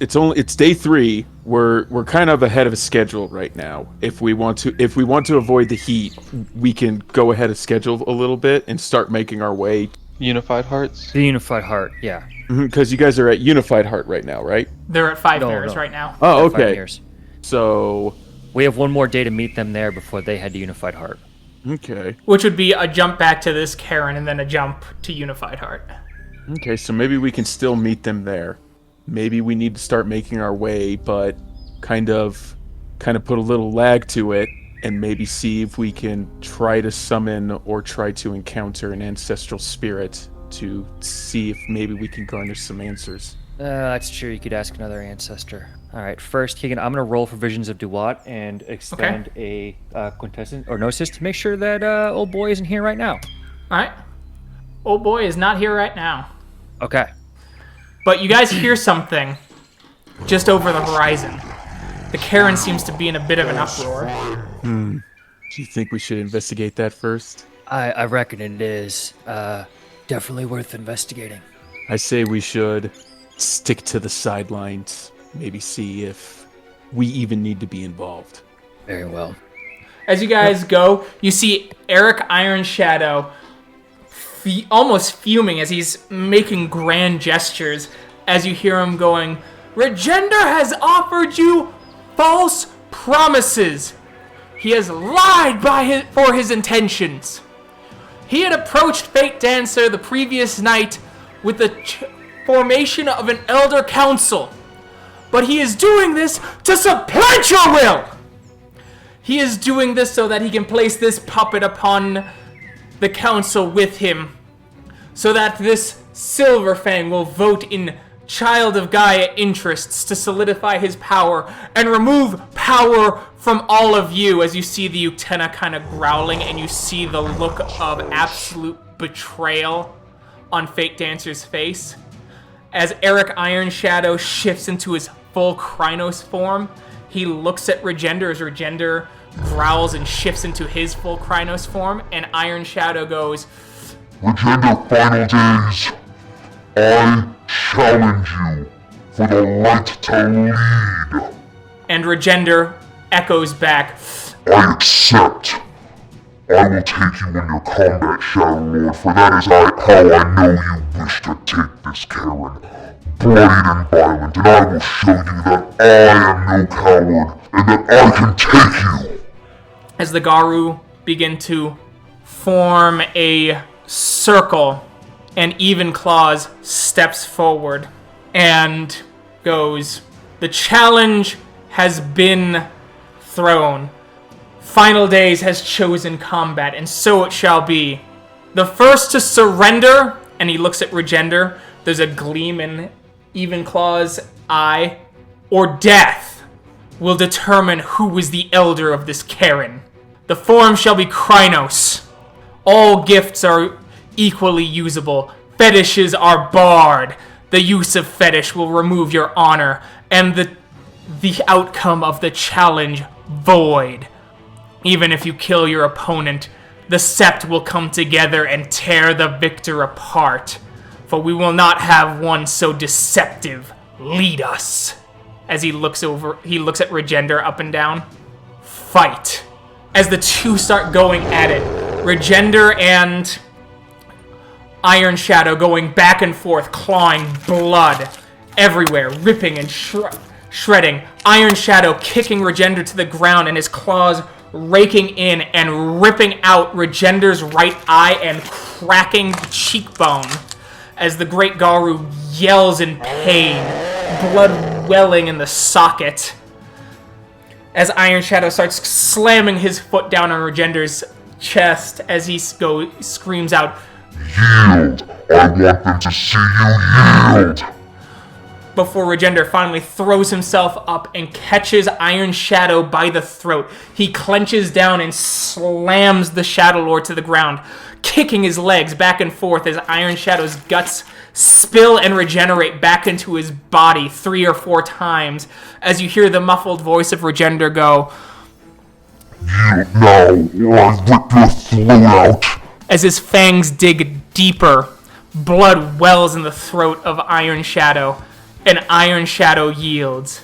day 3, we're kind of ahead of a schedule right now. If we want to avoid the heat, we can go ahead of schedule a little bit and start making our way. Unified Hearts? The Unified Heart, yeah. Because you guys are at Unified Heart right now, right? They're at 5 Bears right now. Oh, Yeah, 5 okay. years. So We have one more day to meet them there before they head to Unified Heart. okay. Which would be a jump back to this Caern and then a jump to Unified Heart. Okay, so maybe we can still meet them there. Maybe we need to start making our way, but kind of put a little lag to it, and maybe see if we can try to summon or try to encounter an ancestral spirit to see if maybe we can garner some answers. That's true. You could ask another ancestor. All right, first, Keegan, I'm going to roll for Visions of Duat and extend a quintessence or gnosis to make sure that old boy isn't here right now. All right. Old boy is not here right now. Okay. But you guys hear something just over the horizon. The Caern seems to be in a bit of an uproar. Do you think we should investigate that first? I reckon it is. Definitely worth investigating. I say we should stick to the sidelines, maybe see if we even need to be involved. Very well. As you guys go, you see Eric Iron Shadow almost fuming as he's making grand gestures as you hear him going, "Regender has offered you false promises. He has lied for his intentions. He had approached Fate Dancer the previous night with the formation of an Elder Council, but he is doing this to supplant your will. He is doing this so that he can place this puppet upon the council with him, so that this Silver Fang will vote in Child of Gaia interests to solidify his power and remove power from all of you." As you see the Utena kind of growling and you see the look of absolute betrayal on Fate Dancer's face. As Eric Iron Shadow shifts into his full Krynos form, he looks at Regender as Regender growls and shifts into his full Krynos form, and Iron Shadow goes, "Regender Final Days, I challenge you for the right to lead." and Regender echoes back, "I accept. I will take you in your combat, Shadow Lord, for that is how I know you wish to take this Caern. Bloodied and violent, and I will show you that I am no coward, and that I can take you." as the Garu begin to form a circle, and Even Claws steps forward and goes, "The challenge has been thrown. Final Days has chosen combat, and so it shall be. The first to surrender," and he looks at Regender, there's a gleam in Even Claw's eye, "or death will determine who is the elder of this Caern. The form shall be Krynos. All gifts are equally usable. Fetishes are barred. The use of fetish will remove your honor, and the outcome of the challenge void. Even if you kill your opponent, the Sept will come together and tear the victor apart, for we will not have one so deceptive lead us." As he looks at Regender up and down. Fight. As the two start going at it, Regender and Iron Shadow going back and forth, clawing blood everywhere, ripping and shredding. Iron Shadow kicking Regender to the ground and his claws raking in and ripping out Regender's right eye and cracking the cheekbone as the Great Garu yells in pain, blood welling in the socket. As Iron Shadow starts slamming his foot down on Regender's chest as he screams out, Yield! I want them to see you yield! Before Regender finally throws himself up and catches Iron Shadow by the throat. He clenches down and slams the Shadow Lord to the ground, kicking his legs back and forth as Iron Shadow's guts spill and regenerate back into his body 3 or 4 times as you hear the muffled voice of Regender go, Yield now, or I rip your throat out! As his fangs dig deeper, blood wells in the throat of Iron Shadow, and Iron Shadow yields.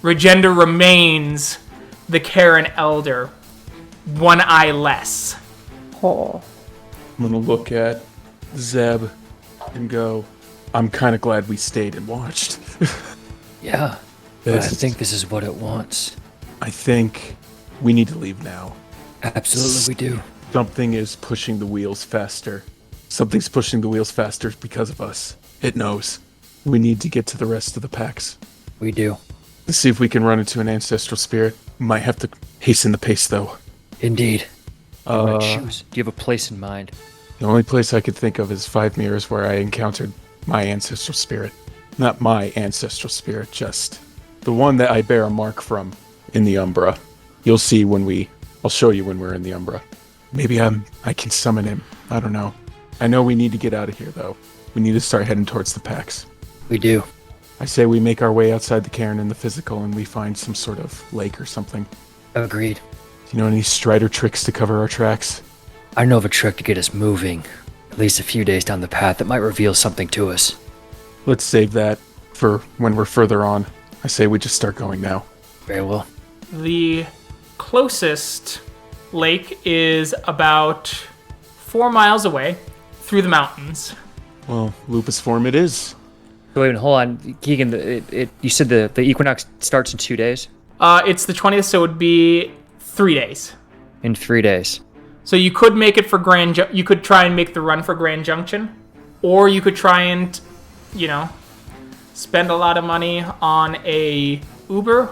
Regender remains the Caern Elder, 1 eye less. Oh. I'm gonna look at Zeb and go, I'm kind of glad we stayed and watched. Yeah, but I think this is what it wants. I think we need to leave now. Absolutely, we do. Something is pushing the wheels faster. Something's pushing the wheels faster because of us. It knows. We need to get to the rest of the packs. We do. Let's see if we can run into an ancestral spirit. Might have to hasten the pace, though. Indeed. Do you have a place in mind? The only place I could think of is 5 mirrors where I encountered my ancestral spirit. Not my ancestral spirit, just the one that I bear a mark from in the Umbra. You'll see I'll show you when we're in the Umbra. Maybe I can summon him. I don't know. I know we need to get out of here, though. We need to start heading towards the packs. We do. I say we make our way outside the cairn in the physical and we find some sort of lake or something. Agreed. Do you know any Strider tricks to cover our tracks? I know of a trick to get us moving, at least a few days down the path that might reveal something to us. Let's save that for when we're further on. I say we just start going now. Very well. The closest lake is about 4 miles away through the mountains. Well, Lupus form it is. Wait, hold on. Keegan, you said the equinox starts in 2 days? It's the 20th, so it would be 3 days. In 3 days. So you could make it for you could try and make the run for Grand Junction, or you could try and, spend a lot of money on a Uber,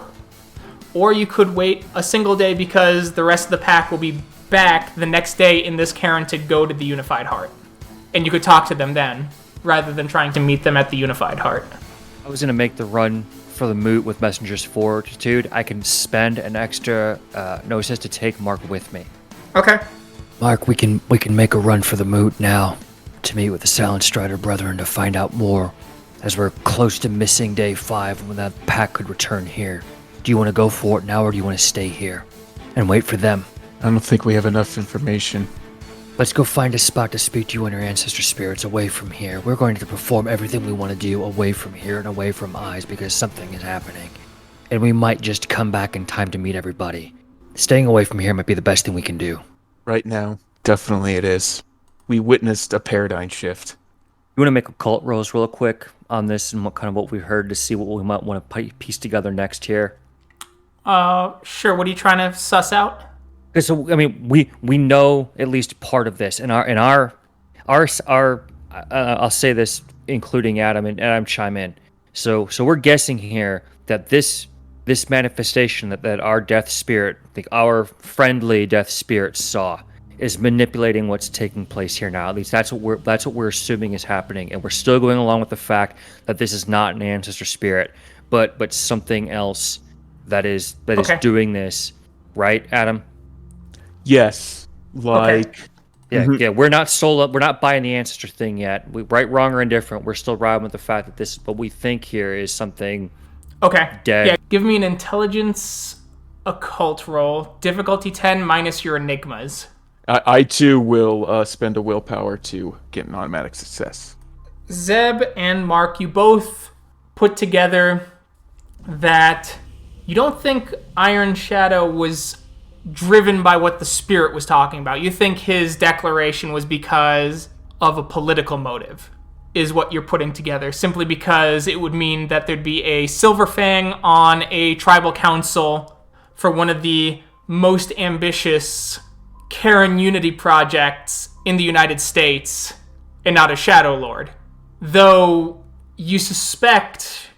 or you could wait a single day because the rest of the pack will be back the next day in this Caern to go to the Unified Heart. And you could talk to them then, rather than trying to meet them at the Unified Heart. I was going to make the run for the moot with Messenger's Fortitude. I can spend an extra gnosis to take Mark with me. Okay. Mark, we can make a run for the moot now to meet with the Silent Strider Brethren to find out more, as we're close to missing day 5 when that pack could return here. Do you want to go for it now, or do you want to stay here and wait for them? I don't think we have enough information. Let's go find a spot to speak to you and your ancestor spirits away from here. We're going to perform everything we want to do away from here and away from eyes because something is happening. And we might just come back in time to meet everybody. Staying away from here might be the best thing we can do. Right now, definitely it is. We witnessed a paradigm shift. You want to make occult rolls real quick on this and what we heard to see what we might want to piece together next here? Sure. What are you trying to suss out? So I mean, we know at least part of this, and our I'll say this, including Adam, and Adam chime in. So we're guessing here that this manifestation that our death spirit, our friendly death spirit saw, is manipulating what's taking place here now. At least that's what we're assuming is happening, and we're still going along with the fact that this is not an ancestor spirit, but something else that is doing this, right, Adam? Yes, like yeah. We're not buying the ancestor thing yet. Right, wrong, or indifferent. We're still riding with the fact that this, what we think here, is something. Okay. Dead. Yeah. Give me an intelligence occult roll. Difficulty 10 minus your enigmas. I too will spend a willpower to get an automatic success. Zeb and Mark, you both put together that you don't think Iron Shadow was driven by what the spirit was talking about. You think his declaration was because of a political motive, is what you're putting together, simply because it would mean that there'd be a Silver Fang on a tribal council for one of the most ambitious Caern Unity projects in the United States, and not a Shadow Lord. Though you suspect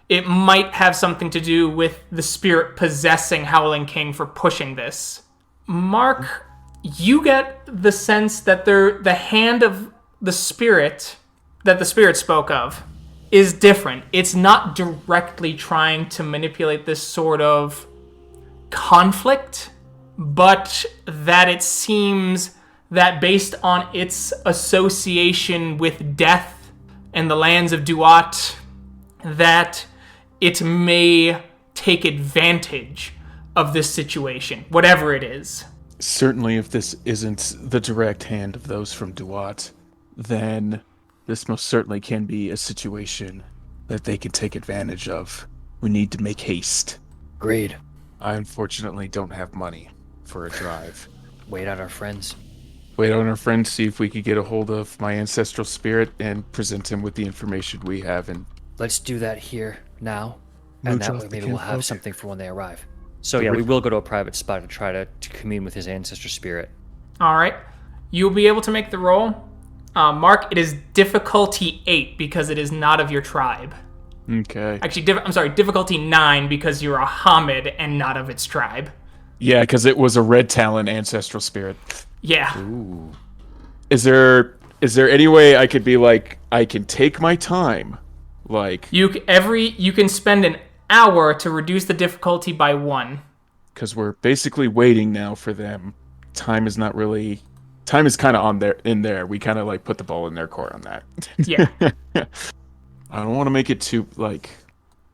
it might have something to do with the spirit possessing Howling-King for pushing this. Mark, you get the sense that the hand of the spirit that the spirit spoke of is different. It's not directly trying to manipulate this sort of conflict, but that it seems that based on its association with death and the lands of Duat, that it may take advantage of this situation, whatever it is. Certainly, if this isn't the direct hand of those from Duat, then this most certainly can be a situation that they can take advantage of. We need to make haste. Agreed. I unfortunately don't have money for a drive. Wait on our friends. Wait on our friend, see if we could get a hold of my ancestral spirit and present him with the information we have. And Let's do that here, now. And mooch that off way the maybe we'll have kinfolk. something for when they arrive. So yeah, we will go to a private spot to try to commune with his ancestor spirit. All right. You'll be able to make the roll. Mark, it is difficulty 8 because it is not of your tribe. Okay. Actually, I'm sorry, difficulty 9 because you're a Hamid and not of its tribe. Yeah, because it was a red talon ancestral spirit. Yeah. Ooh. Is there any way I could be like, I can take my time? Like, You can spend an hour to reduce the difficulty by 1. because we're basically waiting now for them. Time is kind of in there. We kind of like put the ball in their court on that. Yeah. I don't want to make it too, like,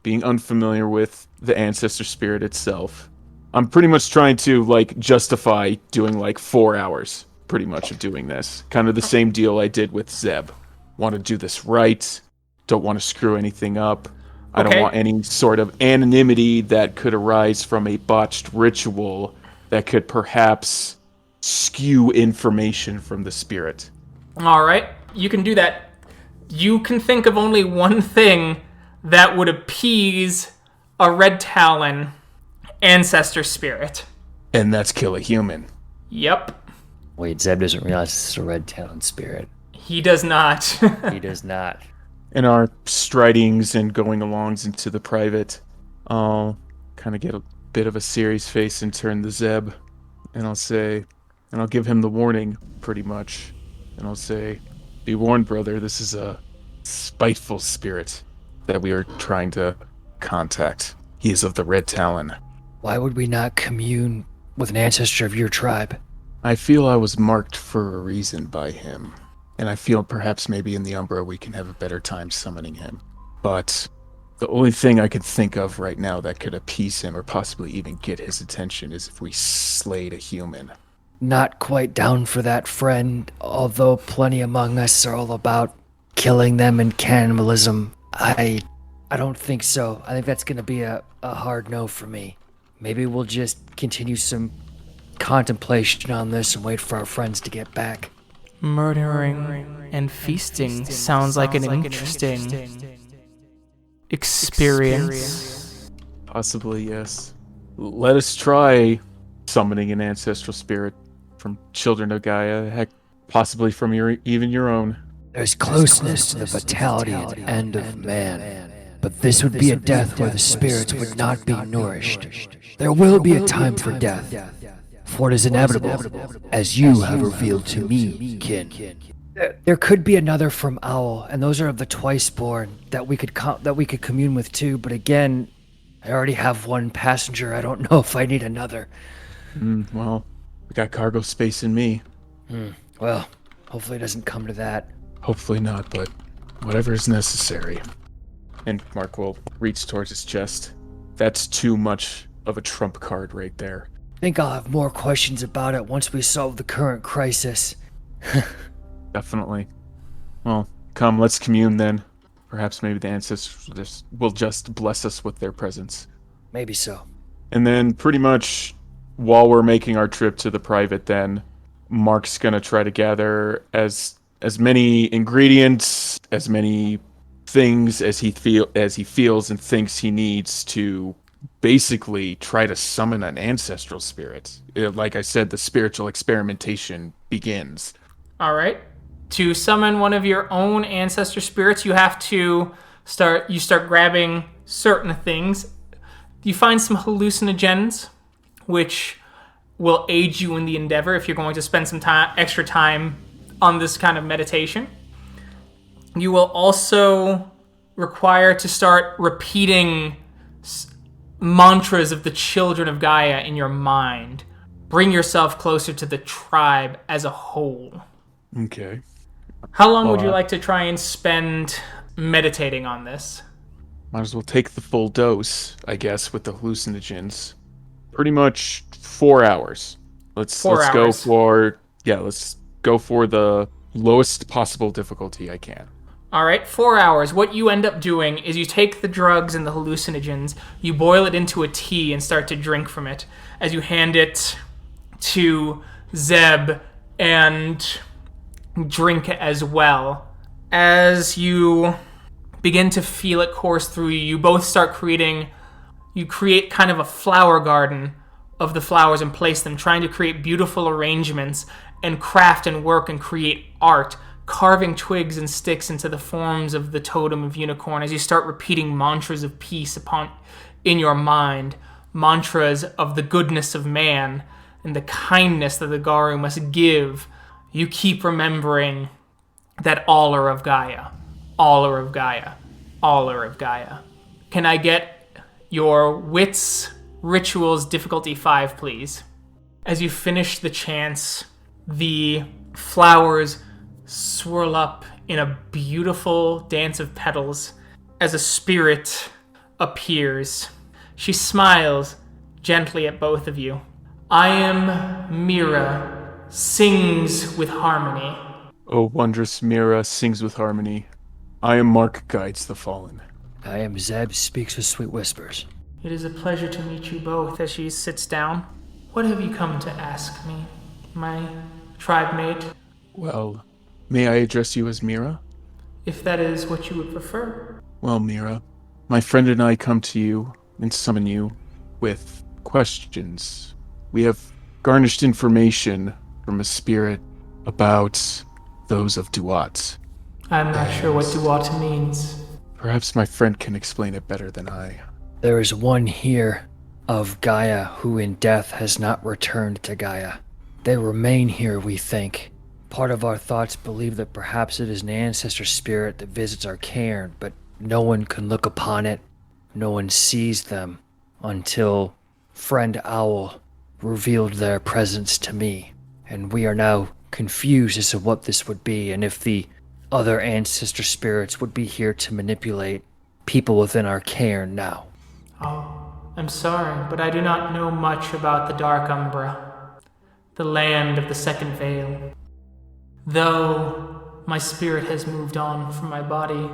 being unfamiliar with the ancestor spirit itself. I'm pretty much trying to, like, justify doing, like, 4 hours, pretty much, of doing this. Kind of the same deal I did with Zeb. Want to do this right. Don't want to screw anything up. I don't Okay. want any sort of anonymity that could arise from a botched ritual that could perhaps skew information from the spirit. All right. You can do that. You can think of only one thing that would appease a Red Talon ancestor spirit. And that's kill a human. Yep. Wait, Zeb doesn't realize this is a red talon spirit. He does not. He does not. In our stridings and going alongs into the private, I'll kind of get a bit of a serious face and turn to Zeb, and I'll give him the warning, pretty much. And I'll say, be warned, brother, this is a spiteful spirit that we are trying to contact. He is of the Red Talon. Why would we not commune with an ancestor of your tribe? I feel I was marked for a reason by him, and I feel perhaps maybe in the Umbra we can have a better time summoning him. But the only thing I could think of right now that could appease him or possibly even get his attention is if we slayed a human. Not quite down for that, friend, although plenty among us are all about killing them and cannibalism. I don't think so. I think that's going to be a hard no for me. Maybe we'll just continue some contemplation on this and wait for our friends to get back. Murdering and feasting sounds like an interesting experience. Possibly, yes. Let us try summoning an ancestral spirit from children of Gaia, heck, possibly from even your own. There's closeness to the vitality and end of man, but this would be a death where the spirits would not be nourished. There will be a time for death, for it is inevitable, as you have revealed to me, kin. There could be another from Owl, and those are of the twice-born that we could commune with too. But again, I already have one passenger. I don't know if I need another. Well, we got cargo space in me. Well, hopefully it doesn't come to that. Hopefully not, but whatever is necessary. And Mark will reach towards his chest. That's too much of a trump card right there. I think I'll have more questions about it once we solve the current crisis. Definitely. Well, come, let's commune then. Perhaps maybe the ancestors will just bless us with their presence. Maybe so. And then pretty much while we're making our trip to the private then, Mark's gonna try to gather as many ingredients, as many things as he feels and thinks he needs to basically try to summon an ancestral spirit. Like I said, the spiritual experimentation begins. All right. To summon one of your own ancestor spirits, you have to start grabbing certain things. You find some hallucinogens, which will aid you in the endeavor if you're going to spend some extra time on this kind of meditation. you will also require to start repeating mantras of the children of Gaia in your mind. Bring yourself closer to the tribe as a whole. Okay. How long would you like to try and spend meditating on this? Might as well take the full dose, I guess, with the hallucinogens. Pretty much 4 hours. Let's go for the lowest possible difficulty I can. All right, 4 hours. What you end up doing is you take the drugs and the hallucinogens, you boil it into a tea and start to drink from it as you hand it to Zeb and drink as well. As you begin to feel it course through you, you both start create kind of a flower garden of the flowers and place them, trying to create beautiful arrangements and craft and work and create art, carving twigs and sticks into the forms of the totem of unicorn as you start repeating mantras of peace in your mind, mantras of the goodness of man and the kindness that the Garu must give. You keep remembering that all are of Gaia, all are of Gaia, all are of Gaia. Can I get your wits, rituals, difficulty 5, please? As you finish the chants, the flowers swirl up in a beautiful dance of petals as a spirit appears. She smiles gently at both of you. I am Mira, sings with harmony. Oh, wondrous Mira sings with harmony. I am Mark, guides the fallen. I am Zeb Speaks-in-Sweet-Whispers. It is a pleasure to meet you both. As she sits down, what have you come to ask me, my tribe mate? Well, may I address you as Mira? If that is what you would prefer. Well, Mira, my friend and I come to you and summon you with questions. We have garnished information from a spirit about those of Duat. I'm not sure what Duat means. Perhaps my friend can explain it better than I. There is one here of Gaia who in death has not returned to Gaia. They remain here, we think. Part of our thoughts believe that perhaps it is an ancestor spirit that visits our cairn, but no one can look upon it. No one sees them until friend Owl revealed their presence to me. And we are now confused as to what this would be and if the other ancestor spirits would be here to manipulate people within our cairn now. Oh, I'm sorry, but I do not know much about the Dark Umbra, the land of the Second Veil. Though my spirit has moved on from my body,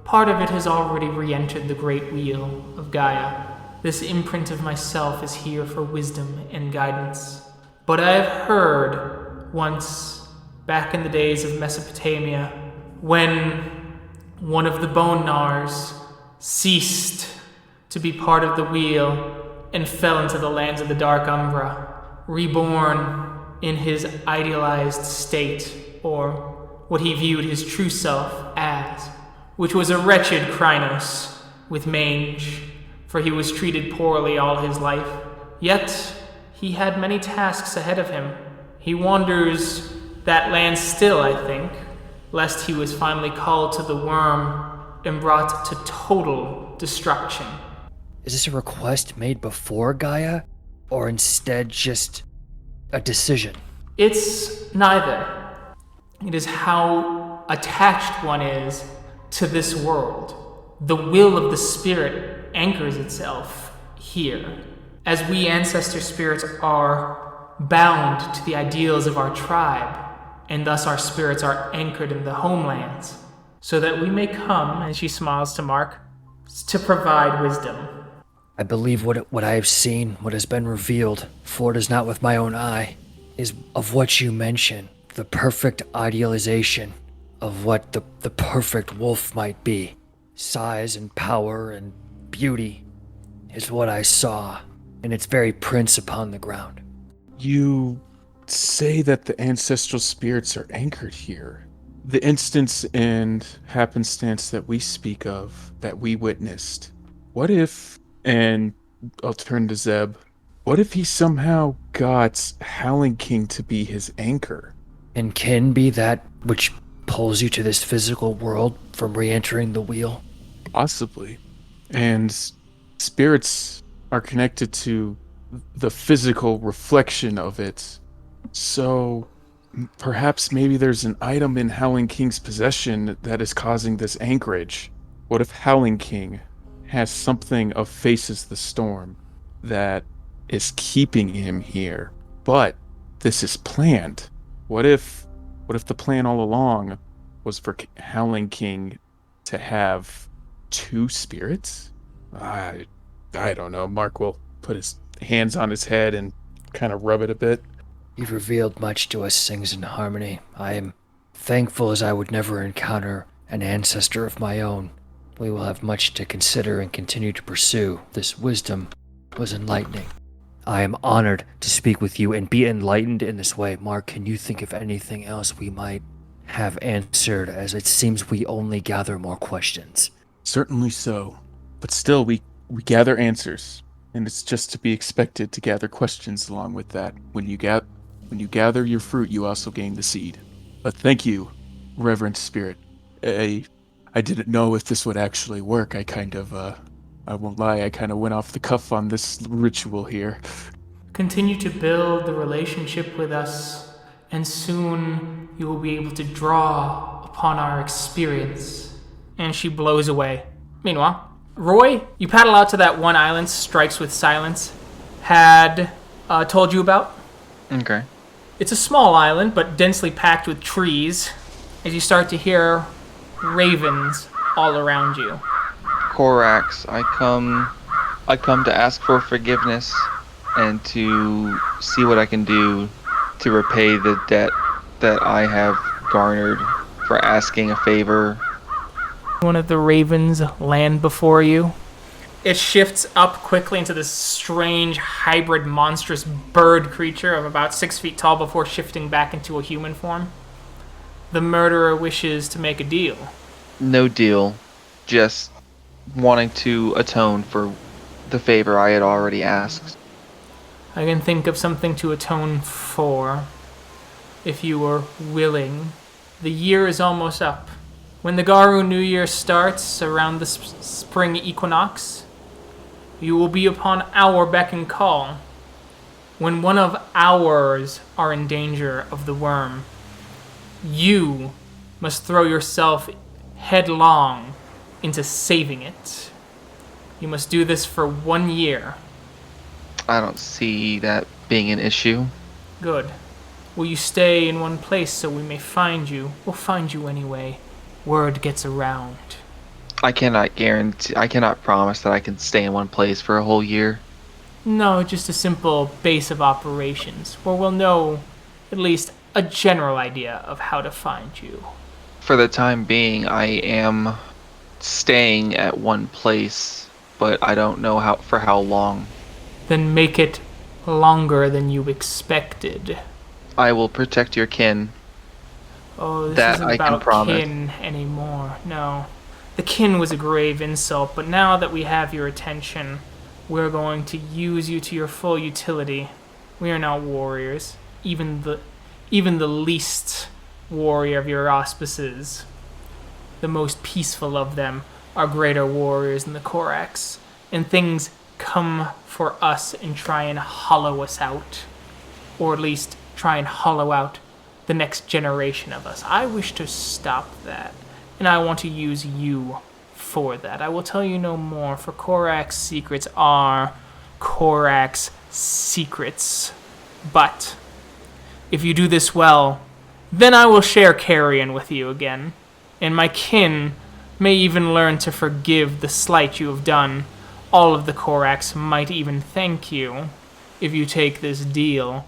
part of it has already re-entered the great wheel of Gaia. This imprint of myself is here for wisdom and guidance. But I have heard once, back in the days of Mesopotamia, when one of the bone gnars ceased to be part of the wheel and fell into the lands of the Dark Umbra, reborn in his idealized state, or what he viewed his true self as, which was a wretched Krynos with mange, for he was treated poorly all his life. Yet he had many tasks ahead of him. He wanders that land still, I think, lest he was finally called to the worm and brought to total destruction. Is this a request made before Gaia, or instead just a decision? It's neither. It is how attached one is to this world. The will of the spirit anchors itself here, as we ancestor spirits are bound to the ideals of our tribe, and thus our spirits are anchored in the homelands, so that we may come, and she smiles to Mark, to provide wisdom. I believe what I have seen, what has been revealed, for it is not with my own eye, is of what you mention, the perfect idealization of what the perfect wolf might be. Size and power and beauty is what I saw, and its very prints upon the ground. You say that the ancestral spirits are anchored here. The instance and happenstance that we speak of, that we witnessed, what if, and I'll turn to Zeb, what if he somehow got Howling-King to be his anchor? And can be that which pulls you to this physical world from re-entering the wheel? Possibly. And spirits are connected to the physical reflection of it. So perhaps maybe there's an item in Howling-King's possession that is causing this anchorage. What if Howling-King has something of Faces-the-Storm that is keeping him here? But this is planned. What if the plan all along was for Howling-King to have two spirits? I don't know. Mark will put his hands on his head and kind of rub it a bit. You've revealed much to us, Sings in Harmony. I am thankful as I would never encounter an ancestor of my own. We will have much to consider and continue to pursue. This wisdom was enlightening. I am honored to speak with you and be enlightened in this way. Mark, can you think of anything else we might have answered, as it seems we only gather more questions? Certainly so. But still, we gather answers. And it's just to be expected to gather questions along with that. When you gather your fruit, you also gain the seed. But thank you, Reverend Spirit. I didn't know if this would actually work. I won't lie, I kind of went off the cuff on this ritual here. Continue to build the relationship with us, and soon you will be able to draw upon our experience. And she blows away. Meanwhile, Roy, you paddle out to that one island Strikes with Silence had told you about. Okay. It's a small island, but densely packed with trees, as you start to hear ravens all around you. Corax, I come to ask for forgiveness and to see what I can do to repay the debt that I have garnered for asking a favor. One of the ravens land before you. It shifts up quickly into this strange, hybrid, monstrous bird creature of about 6 feet tall before shifting back into a human form. The murderer wishes to make a deal. No deal. Just wanting to atone for the favor I had already asked. I can think of something to atone for, if you were willing. The year is almost up. When the Garu New Year starts around the spring equinox, you will be upon our beck and call. When one of ours are in danger of the worm, you must throw yourself headlong into saving it. You must do this for 1 year. I don't see that being an issue. Good. Will you stay in one place so we may find you? We'll find you anyway. Word gets around. I cannot promise that I can stay in one place for a whole year. No, just a simple base of operations, where we'll know at least a general idea of how to find you. For the time being, I am staying at one place, but I don't know for how long. Then make it longer than you expected. I will protect your kin. Oh, this That isn't I can about promise. kin anymore. No. The kin was a grave insult, but now that we have your attention, we're going to use you to your full utility. We are now warriors. Even the least warrior of your auspices, the most peaceful of them, are greater warriors than the Corax. And things come for us and try and hollow us out. Or at least try and hollow out the next generation of us. I wish to stop that, and I want to use you for that. I will tell you no more, for Corax secrets are Corax secrets. But if you do this well, then I will share Caern with you again, and my kin may even learn to forgive the slight you have done. All of the Corax might even thank you if you take this deal.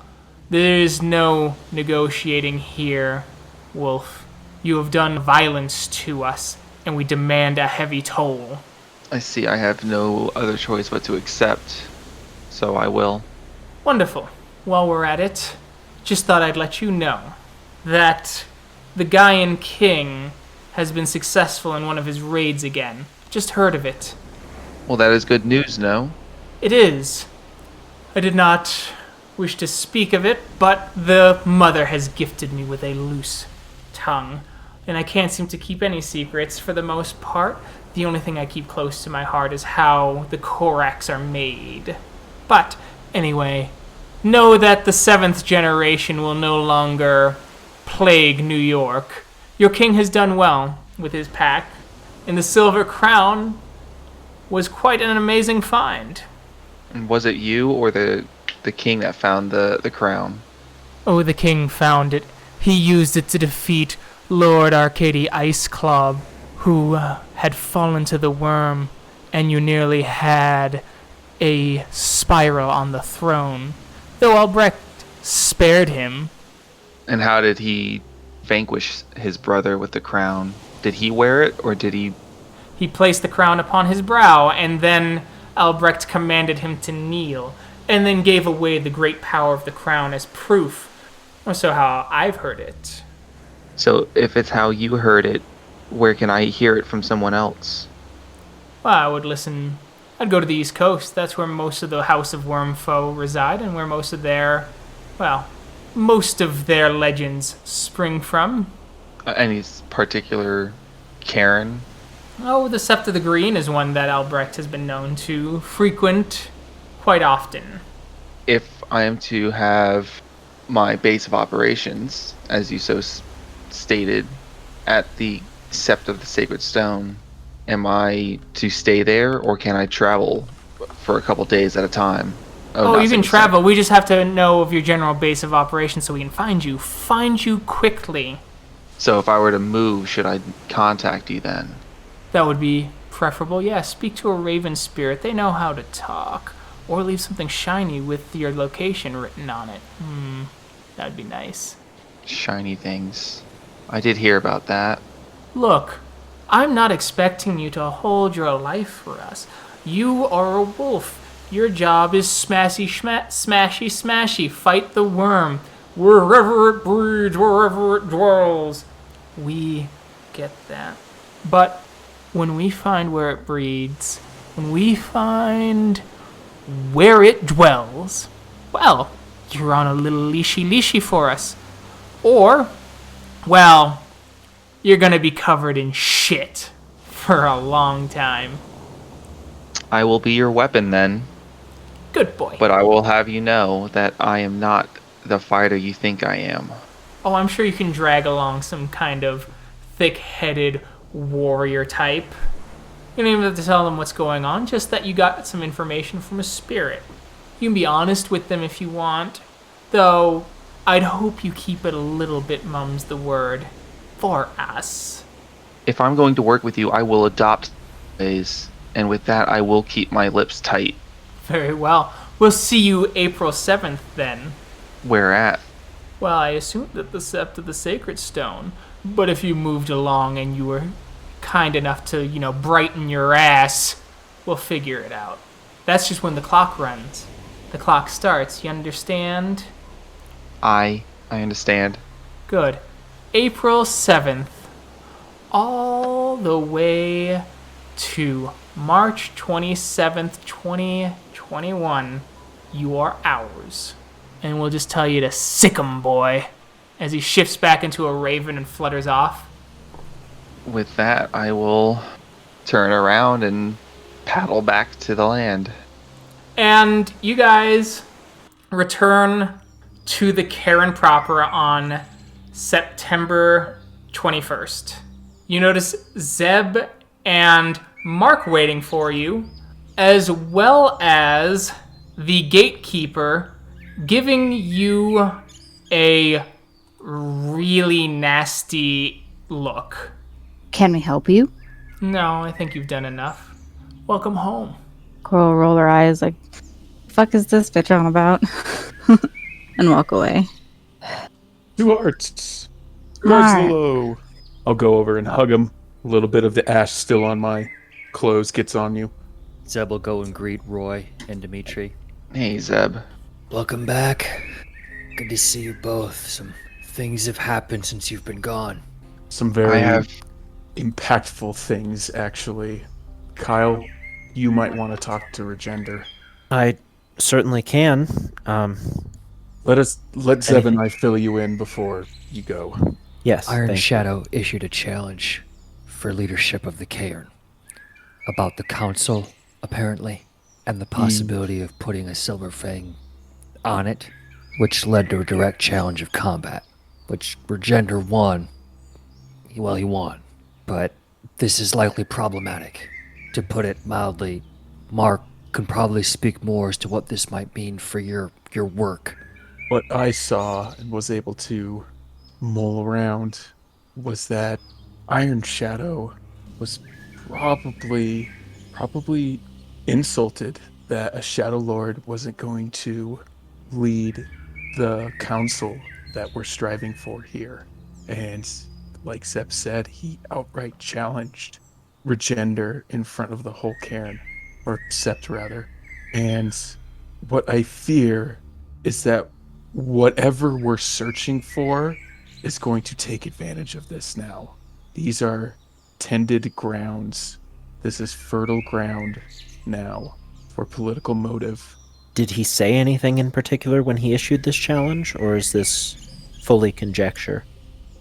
There is no negotiating here, Wolf. You have done violence to us, and we demand a heavy toll. I see I have no other choice but to accept, so I will. Wonderful. While we're at it, just thought I'd let you know that the Gaian King has been successful in one of his raids again. Just heard of it. Well, that is good news, no? It is. I did not wish to speak of it, but the mother has gifted me with a loose tongue. and I can't seem to keep any secrets for the most part. The only thing I keep close to my heart is how the Korax are made. But, anyway, know that the 7th generation will no longer plague New York. Your king has done well with his pack, and the silver crown was quite an amazing find. And was it you or the king that found the crown? Oh, the king found it. He used it to defeat Lord Arcady Ice Club, who had fallen to the worm, and you nearly had a spiral on the throne. Though Albrecht spared him. And how did he vanquish his brother with the crown? Did he wear it, or did he... He placed the crown upon his brow, and then Albrecht commanded him to kneel, and then gave away the great power of the crown as proof. Or so how I've heard it. So if it's how you heard it, where can I hear it from someone else? Well, I would listen. I'd go to the East Coast. That's where most of the House of Wormfoe reside, and where most of their legends spring from. Any particular Caern? Oh, the Sept of the Green is one that Albrecht has been known to frequent quite often. If I am to have my base of operations, as you so stated, at the Sept of the Sacred Stone, am I to stay there, or can I travel for a couple days at a time? Oh, you can travel. We just have to know of your general base of operations so we can find you. Find you quickly. So if I were to move, should I contact you then? That would be preferable, yeah. Speak to a raven spirit. They know how to talk. Or leave something shiny with your location written on it. That would be nice. Shiny things. I did hear about that. Look, I'm not expecting you to hold your life for us. You are a wolf. Your job is smashy, smashy. Fight the worm. Wherever it breeds, wherever it dwells. We get that. But when we find where it breeds, when we find where it dwells, well, you're on a little leashy for us. Or, well, you're gonna be covered in shit for a long time. I will be your weapon then. Good boy. But I will have you know that I am not the fighter you think I am. Oh, I'm sure you can drag along some kind of thick-headed warrior type. You don't even have to tell them what's going on, just that you got some information from a spirit. You can be honest with them if you want, though I'd hope you keep it a little bit mum's the word for us. If I'm going to work with you, I will adopt ways, and with that I will keep my lips tight. Very well. We'll see you April 7th then. Where at? Well, I assumed at the Sept of the Sacred Stone, but if you moved along and you were kind enough to, brighten your ass, we'll figure it out. That's just when the clock runs. The clock starts, you understand? I understand. Good. April 7th, all the way to March 27th, 2021, you are ours. And we'll just tell you to sick 'em, boy, as he shifts back into a raven and flutters off. With that, I will turn around and paddle back to the land. And you guys return to the Caern proper on September 21st. You notice Zeb and Mark waiting for you, as well as the gatekeeper giving you a really nasty look. Can we help you? No, I think you've done enough. Welcome home. Cora will roll her eyes like, fuck is this bitch on about? And walk away. Two-Hearts. Alright. Hello. I'll go over and hug him. A little bit of the ash still on my clothes gets on you. Zeb will go and greet Roy and Dimitri. Hey, Zeb. Welcome back. Good to see you both. Some things have happened since you've been gone. Some very I have... impactful things, actually. Kyle, you might want to talk to Regender. I certainly can. Let Zeb and I fill you in before you go. Yes. Iron thank you. Shadow issued a challenge for leadership of the Caern about the council, apparently, and the possibility of putting a Silver Fang on it, which led to a direct challenge of combat, which Regender won. Well, he won, but this is likely problematic. To put it mildly, Mark can probably speak more as to what this might mean for your work. What I saw and was able to mull around was that Iron Shadow was probably insulted that a Shadow Lord wasn't going to lead the council that we're striving for here. And like Zeb said, he outright challenged Regender in front of the whole Caern, or Sept rather. And what I fear is that whatever we're searching for is going to take advantage of this now. These are tended grounds. This is fertile ground now for political motive. Did he say anything in particular when he issued this challenge, or is this fully conjecture?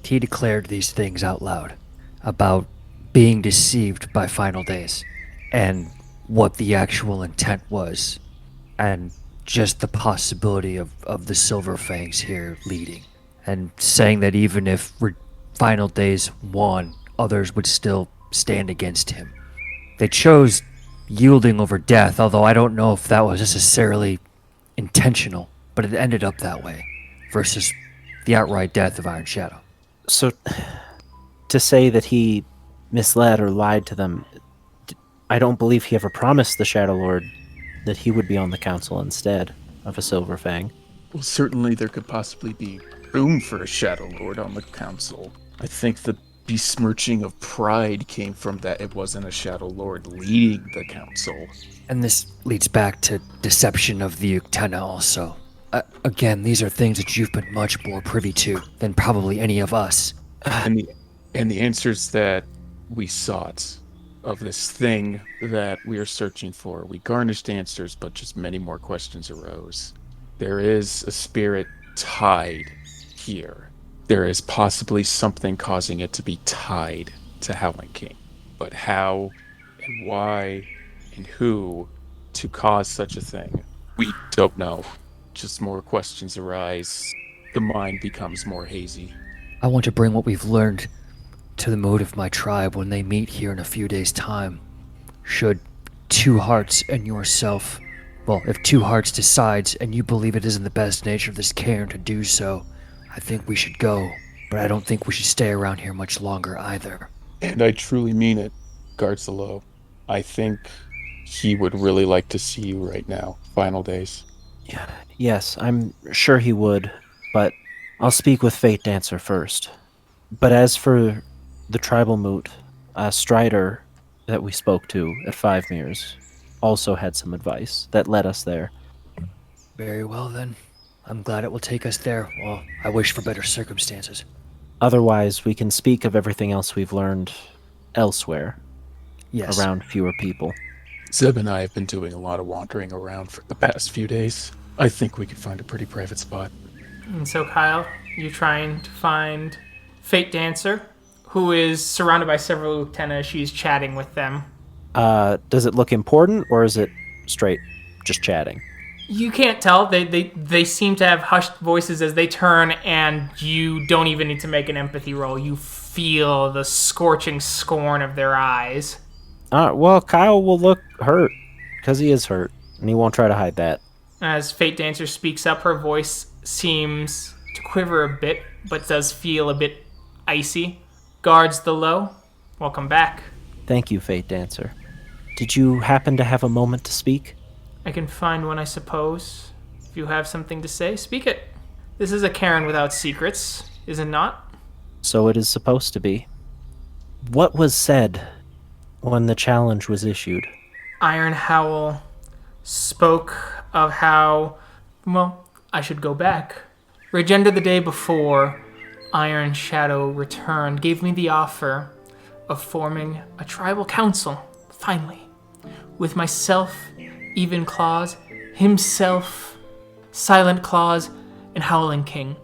He declared these things out loud about being deceived by Final Days and what the actual intent was, and just the possibility of the Silver Fangs here leading, and saying that even if Final Days won, others would still stand against him. They chose yielding over death, although I don't know if that was necessarily intentional, but it ended up that way, versus the outright death of Iron Shadow. So, to say that he misled or lied to them, I don't believe he ever promised the Shadow Lord that he would be on the council instead of a Silver Fang. Well, certainly there could possibly be room for a Shadow Lord on the council. I think the besmirching of pride came from that it wasn't a Shadow Lord leading the council. And this leads back to deception of the Uktena also. Again, these are things that you've been much more privy to than probably any of us. And the answers that we sought of this thing that we are searching for, we garnished answers, but just many more questions arose. There is a spirit tied here. There is possibly something causing it to be tied to Howling-King. But how and why and who to cause such a thing, we don't know. Just more questions arise. The mind becomes more hazy. I want to bring what we've learned to the mood of my tribe when they meet here in a few days' time. Should Two-Hearts and yourself, well, if Two-Hearts decides and you believe it is in the best nature of this Caern to do so, I think we should go, but I don't think we should stay around here much longer either. And I truly mean it, Gardzalo. I think he would really like to see you right now. Final Days. Yeah, yes, I'm sure he would, but I'll speak with Fate Dancer first. But as for the tribal moot, Strider that we spoke to at Five Mirrors also had some advice that led us there. Very well then. I'm glad it will take us there. Well, I wish for better circumstances. Otherwise, we can speak of everything else we've learned elsewhere, Yes. around fewer people. Zeb and I have been doing a lot of wandering around for the past few days. I think we could find a pretty private spot. And so, Kyle, you're trying to find Fate Dancer, who is surrounded by several Uktena. She's chatting with them. Does it look important, or is it straight just chatting? You can't tell. They seem to have hushed voices as they turn, and you don't even need to make an empathy roll. You feel the scorching scorn of their eyes. Well, Kyle will look hurt, because he is hurt, and he won't try to hide that. As Fate Dancer speaks up, her voice seems to quiver a bit, but does feel a bit icy. Guards the low, welcome back. Thank you, Fate Dancer. Did you happen to have a moment to speak? I can find one, I suppose. If you have something to say, speak it. This is a Caern without secrets, is it not? So it is supposed to be. What was said when the challenge was issued? Iron Howl spoke of how, well, I should go back. Regender the day before Iron Shadow returned gave me the offer of forming a tribal council, finally, with myself, Even Claws, himself, Silent Claws, and Howling-King,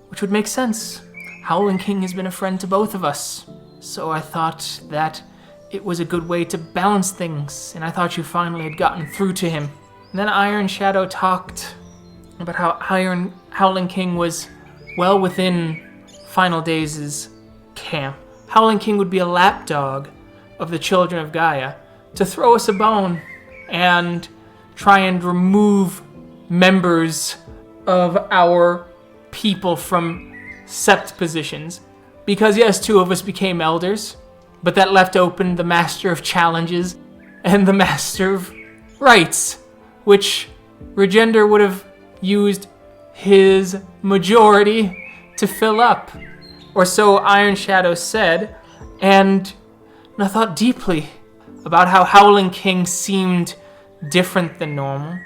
which would make sense. Howling-King has been a friend to both of us. So I thought that it was a good way to balance things, and I thought you finally had gotten through to him. And then Iron Shadow talked about how Howling-King was well within Final Days' camp. Howling-King would be a lapdog of the children of Gaia to throw us a bone and try and remove members of our people from Sept positions. Because yes, 2 of us became elders, but that left open the Master of Challenges and the Master of Rights, which Regender would have used his majority to fill up. Or so Iron Shadow said, and I thought deeply about how Howling-King seemed different than normal,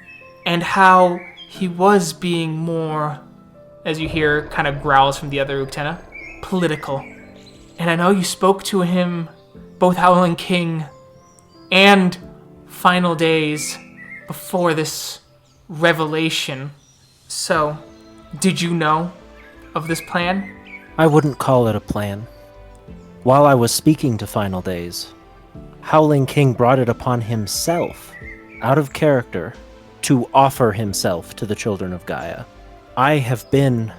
and how he was being more, as you hear kind of growls from the other Uktena, political. And I know you spoke to him, both Howling-King and Final Days, before this revelation. So, did you know of this plan? I wouldn't call it a plan. While I was speaking to Final Days, Howling-King brought it upon himself, out of character, to offer himself to the children of Gaia. I have been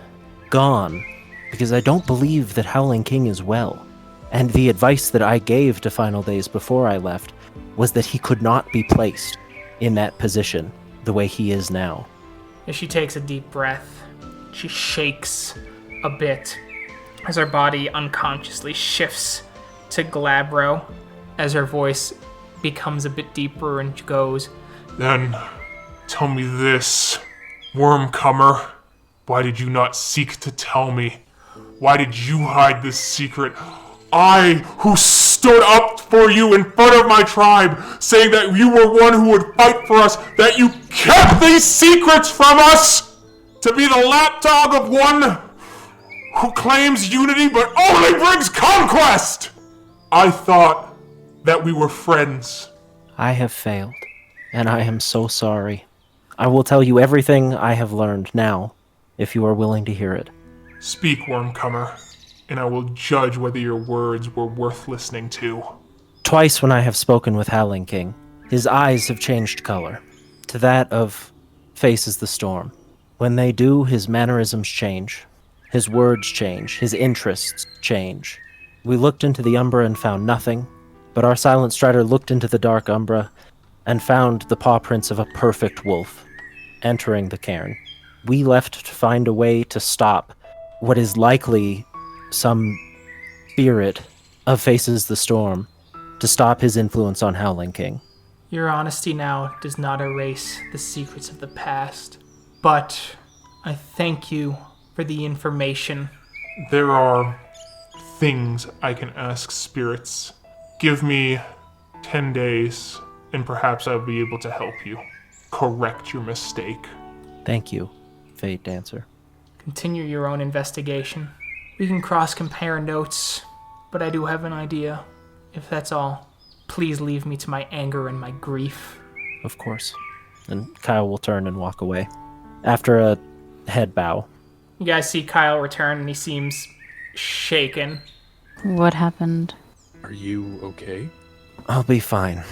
gone because I don't believe that Howling-King is well. And the advice that I gave to Final Days before I left was that he could not be placed in that position the way he is now. As she takes a deep breath, she shakes a bit as her body unconsciously shifts to Glabro as her voice becomes a bit deeper and goes, Then, tell me this, Wormcomer. Why did you not seek to tell me? Why did you hide this secret? I, who stood up for you in front of my tribe, saying that you were one who would fight for us, that you kept these secrets from us! To be the lapdog of one who claims unity but only brings conquest! I thought that we were friends. I have failed, and I am so sorry. I will tell you everything I have learned now, if you are willing to hear it. Speak, Wormcomer, and I will judge whether your words were worth listening to. Twice when I have spoken with Howling-King, his eyes have changed color, to that of Faces-the-Storm. When they do, his mannerisms change, his words change, his interests change. We looked into the Umbra and found nothing, but our Silent Strider looked into the Dark Umbra and found the paw prints of a perfect wolf entering the cairn. We left to find a way to stop what is likely some spirit of Faces-the-Storm, to stop his influence on Howling-King. Your honesty now does not erase the secrets of the past, but I thank you for the information. There are things I can ask spirits. Give me 10 days, and perhaps I'll be able to help you correct your mistake. Thank you, Fate Dancer. Continue your own investigation. We can cross-compare notes, but I do have an idea. If that's all, please leave me to my anger and my grief. Of course. And Kyle will turn and walk away. After a head bow. You guys see Kyle return, and he seems shaken. What happened? Are you okay? I'll be fine.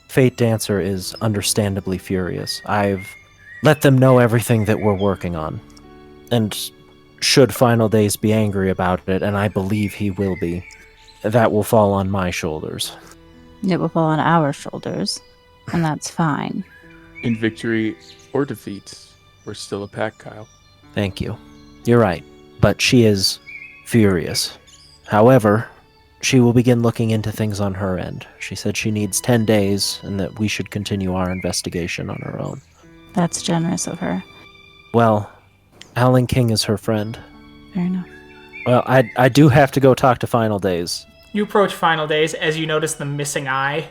Fate Dancer is understandably furious. I've let them know everything that we're working on. And should Final Days be angry about it, and I believe he will be, that will fall on my shoulders. It will fall on our shoulders, and that's fine. In victory or defeat, we're still a pack, Kyle. Thank you. You're right, but she is furious. However, she will begin looking into things on her end. She said she needs 10 days, and that we should continue our investigation on our own. That's generous of her. Well, Howling-King is her friend. Fair enough. Well, I do have to go talk to Final Days. You approach Final Days as you notice the missing eye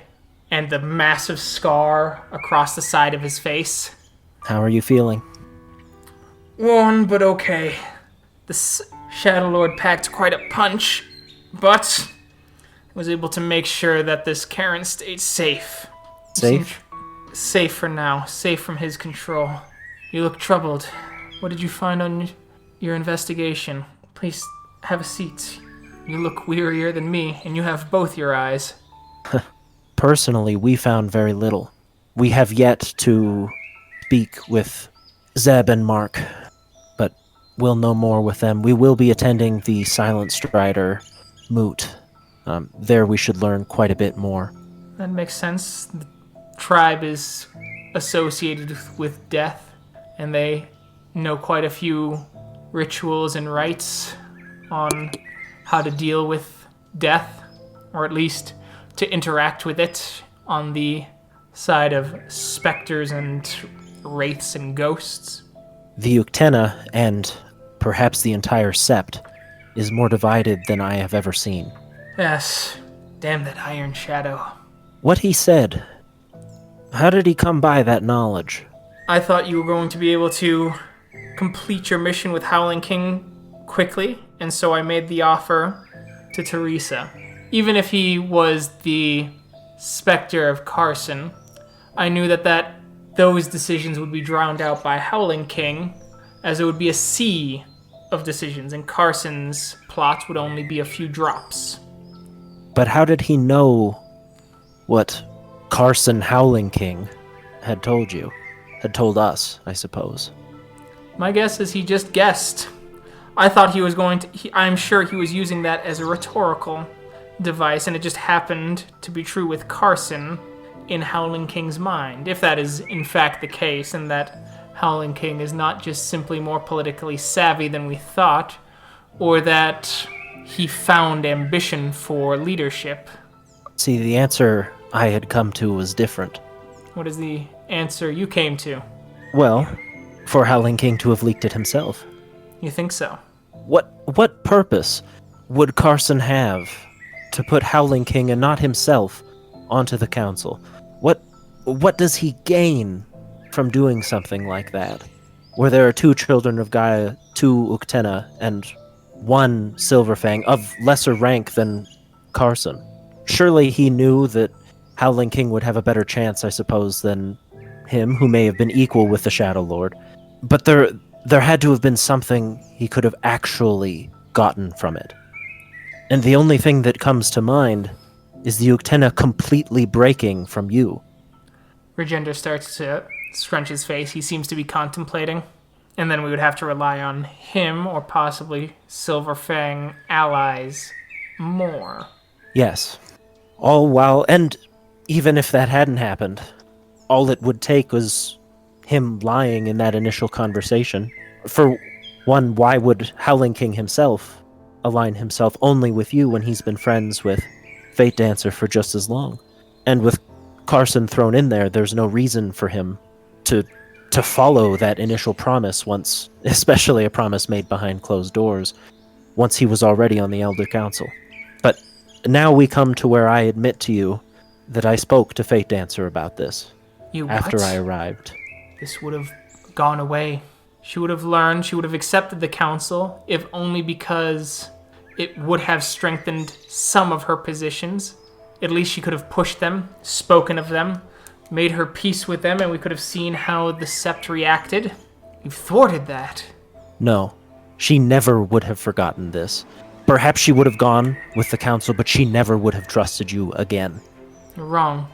and the massive scar across the side of his face. How are you feeling? Worn, but okay. The Shadow Lord packed quite a punch, but was able to make sure that this Caern stayed safe. Safe? Safe for now. Safe from his control. You look troubled. What did you find on your investigation? Please Have a seat. You look wearier than me, and you have both your eyes. Personally, we found very little. We have yet to speak with Zeb and Mark, but we'll know more with them. We will be attending the Silent Strider moot. There we should learn quite a bit more. That makes sense. The tribe is associated with death, and they know quite a few rituals and rites on how to deal with death, or at least to interact with it on the side of specters and wraiths and ghosts. The Uktena, and perhaps the entire Sept, is more divided than I have ever seen. Yes, damn that Iron Shadow. What he said, how did he come by that knowledge? I thought you were going to be able to complete your mission with Howling-King quickly, and so I made the offer to Teresa. Even if he was the specter of Carson, I knew that those decisions would be drowned out by Howling-King, as it would be a sea of decisions, and Carson's plots would only be a few drops. But how did he know what Carson Howling-King had told you? Had told us, I suppose. My guess is he just guessed. I thought he was going to... I'm sure he was using that as a rhetorical device, and it just happened to be true with Carson in Howling-King's mind. If that is in fact the case, and that Howling-King is not just simply more politically savvy than we thought, or that he found ambition for leadership. See, the answer I had come to was different. What is the answer you came to? Well, for Howling-King to have leaked it himself. You think so? What purpose would Carson have to put Howling-King and not himself onto the council? What does he gain from doing something like that? Where there are 2 children of Gaia, 2 Uktena, and 1 Silver Fang of lesser rank than Carson. Surely he knew that Howling-King would have a better chance, I suppose, than him, who may have been equal with the Shadow Lord. But there had to have been something he could have actually gotten from it. And the only thing that comes to mind is the Uktena completely breaking from you. Regender starts to scrunch his face. He seems to be contemplating. And then we would have to rely on him, or possibly Silver Fang allies, more. Yes. All while, and even if that hadn't happened, all it would take was him lying in that initial conversation. For one, why would Howling-King himself align himself only with you when he's been friends with Fate Dancer for just as long? And with Carson thrown in there, there's no reason for him to follow that initial promise once, especially a promise made behind closed doors, once he was already on the Elder Council. But now we come to where I admit to you that I spoke to Fate Dancer about this. You after what? I arrived. This would have gone away. She would have learned, she would have accepted the council, if only because it would have strengthened some of her positions. At least she could have pushed them, spoken of them, made her peace with them, and we could have seen how the Sept reacted. You've thwarted that. No, she never would have forgotten this. Perhaps she would have gone with the council, but she never would have trusted you again. You're wrong.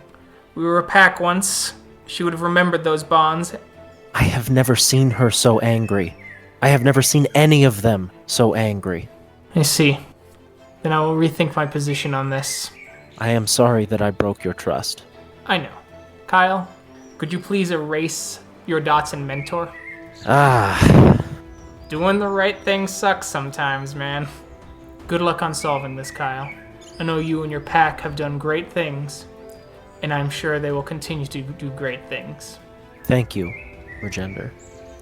We were a pack once. She would have remembered those bonds. I have never seen her so angry. I have never seen any of them so angry. I see. Then I will rethink my position on this. I am sorry that I broke your trust. I know. Kyle, could you please erase your dots and mentor? Ah. Doing the right thing sucks sometimes, man. Good luck on solving this, Kyle. I know you and your pack have done great things, and I'm sure they will continue to do great things. Thank you, Regender.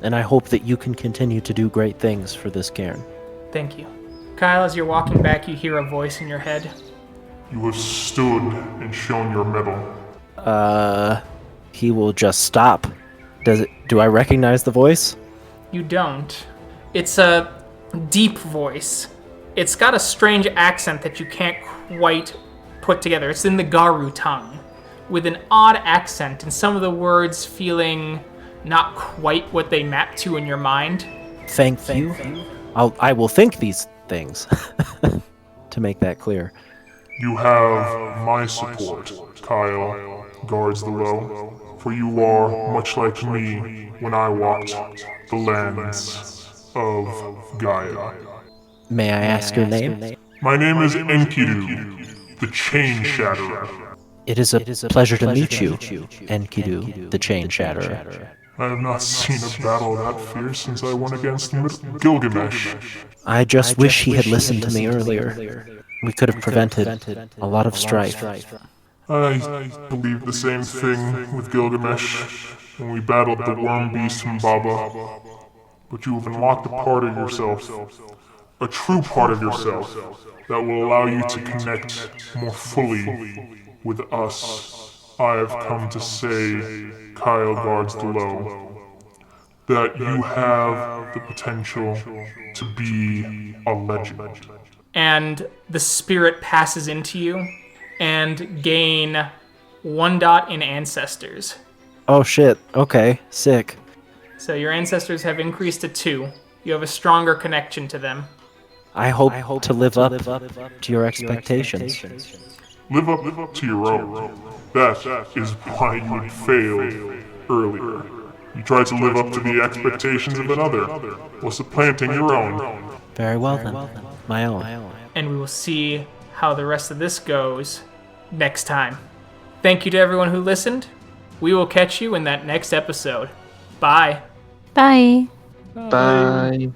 And I hope that you can continue to do great things for this Cairn. Thank you. Kyle, as you're walking back, you hear a voice in your head. You have stood and shown your mettle. He will just stop. Do I recognize the voice? You don't. It's a deep voice. It's got a strange accent that you can't quite put together. It's in the Garu tongue, with an odd accent, and some of the words feeling not quite what they map to in your mind. Thank you. I will think these things. To make that clear. You have my support, Kyle, guards the low, for you are much like me when I walked the lands of Gaia. May I ask your name? My name is Enkidu, the Chain Shatterer. It is a pleasure to meet you, Enkidu, the Chain Shatterer. I have not seen a battle that fierce since I went against Gilgamesh. I just wish he had listened to me earlier. We could have prevented a lot of strife. I believe the same thing with Gilgamesh when we battled the worm beast from Baba. But you have unlocked a part of yourself, a true part of yourself, that will allow you to connect more fully with us. I have come to say, Kyle guards the low, that you have the potential to be a legend. And the spirit passes into you and gain 1 dot in ancestors. Oh shit, okay, sick. So your ancestors have increased to 2. You have a stronger connection to them. I hope to live up to your expectations. Live up to your own. That is why you had failed earlier. You tried to live up to the expectations of another, while supplanting your own. Very well then, my own. And we will see how the rest of this goes next time. Thank you to everyone who listened. We will catch you in that next episode. Bye. Bye. Bye.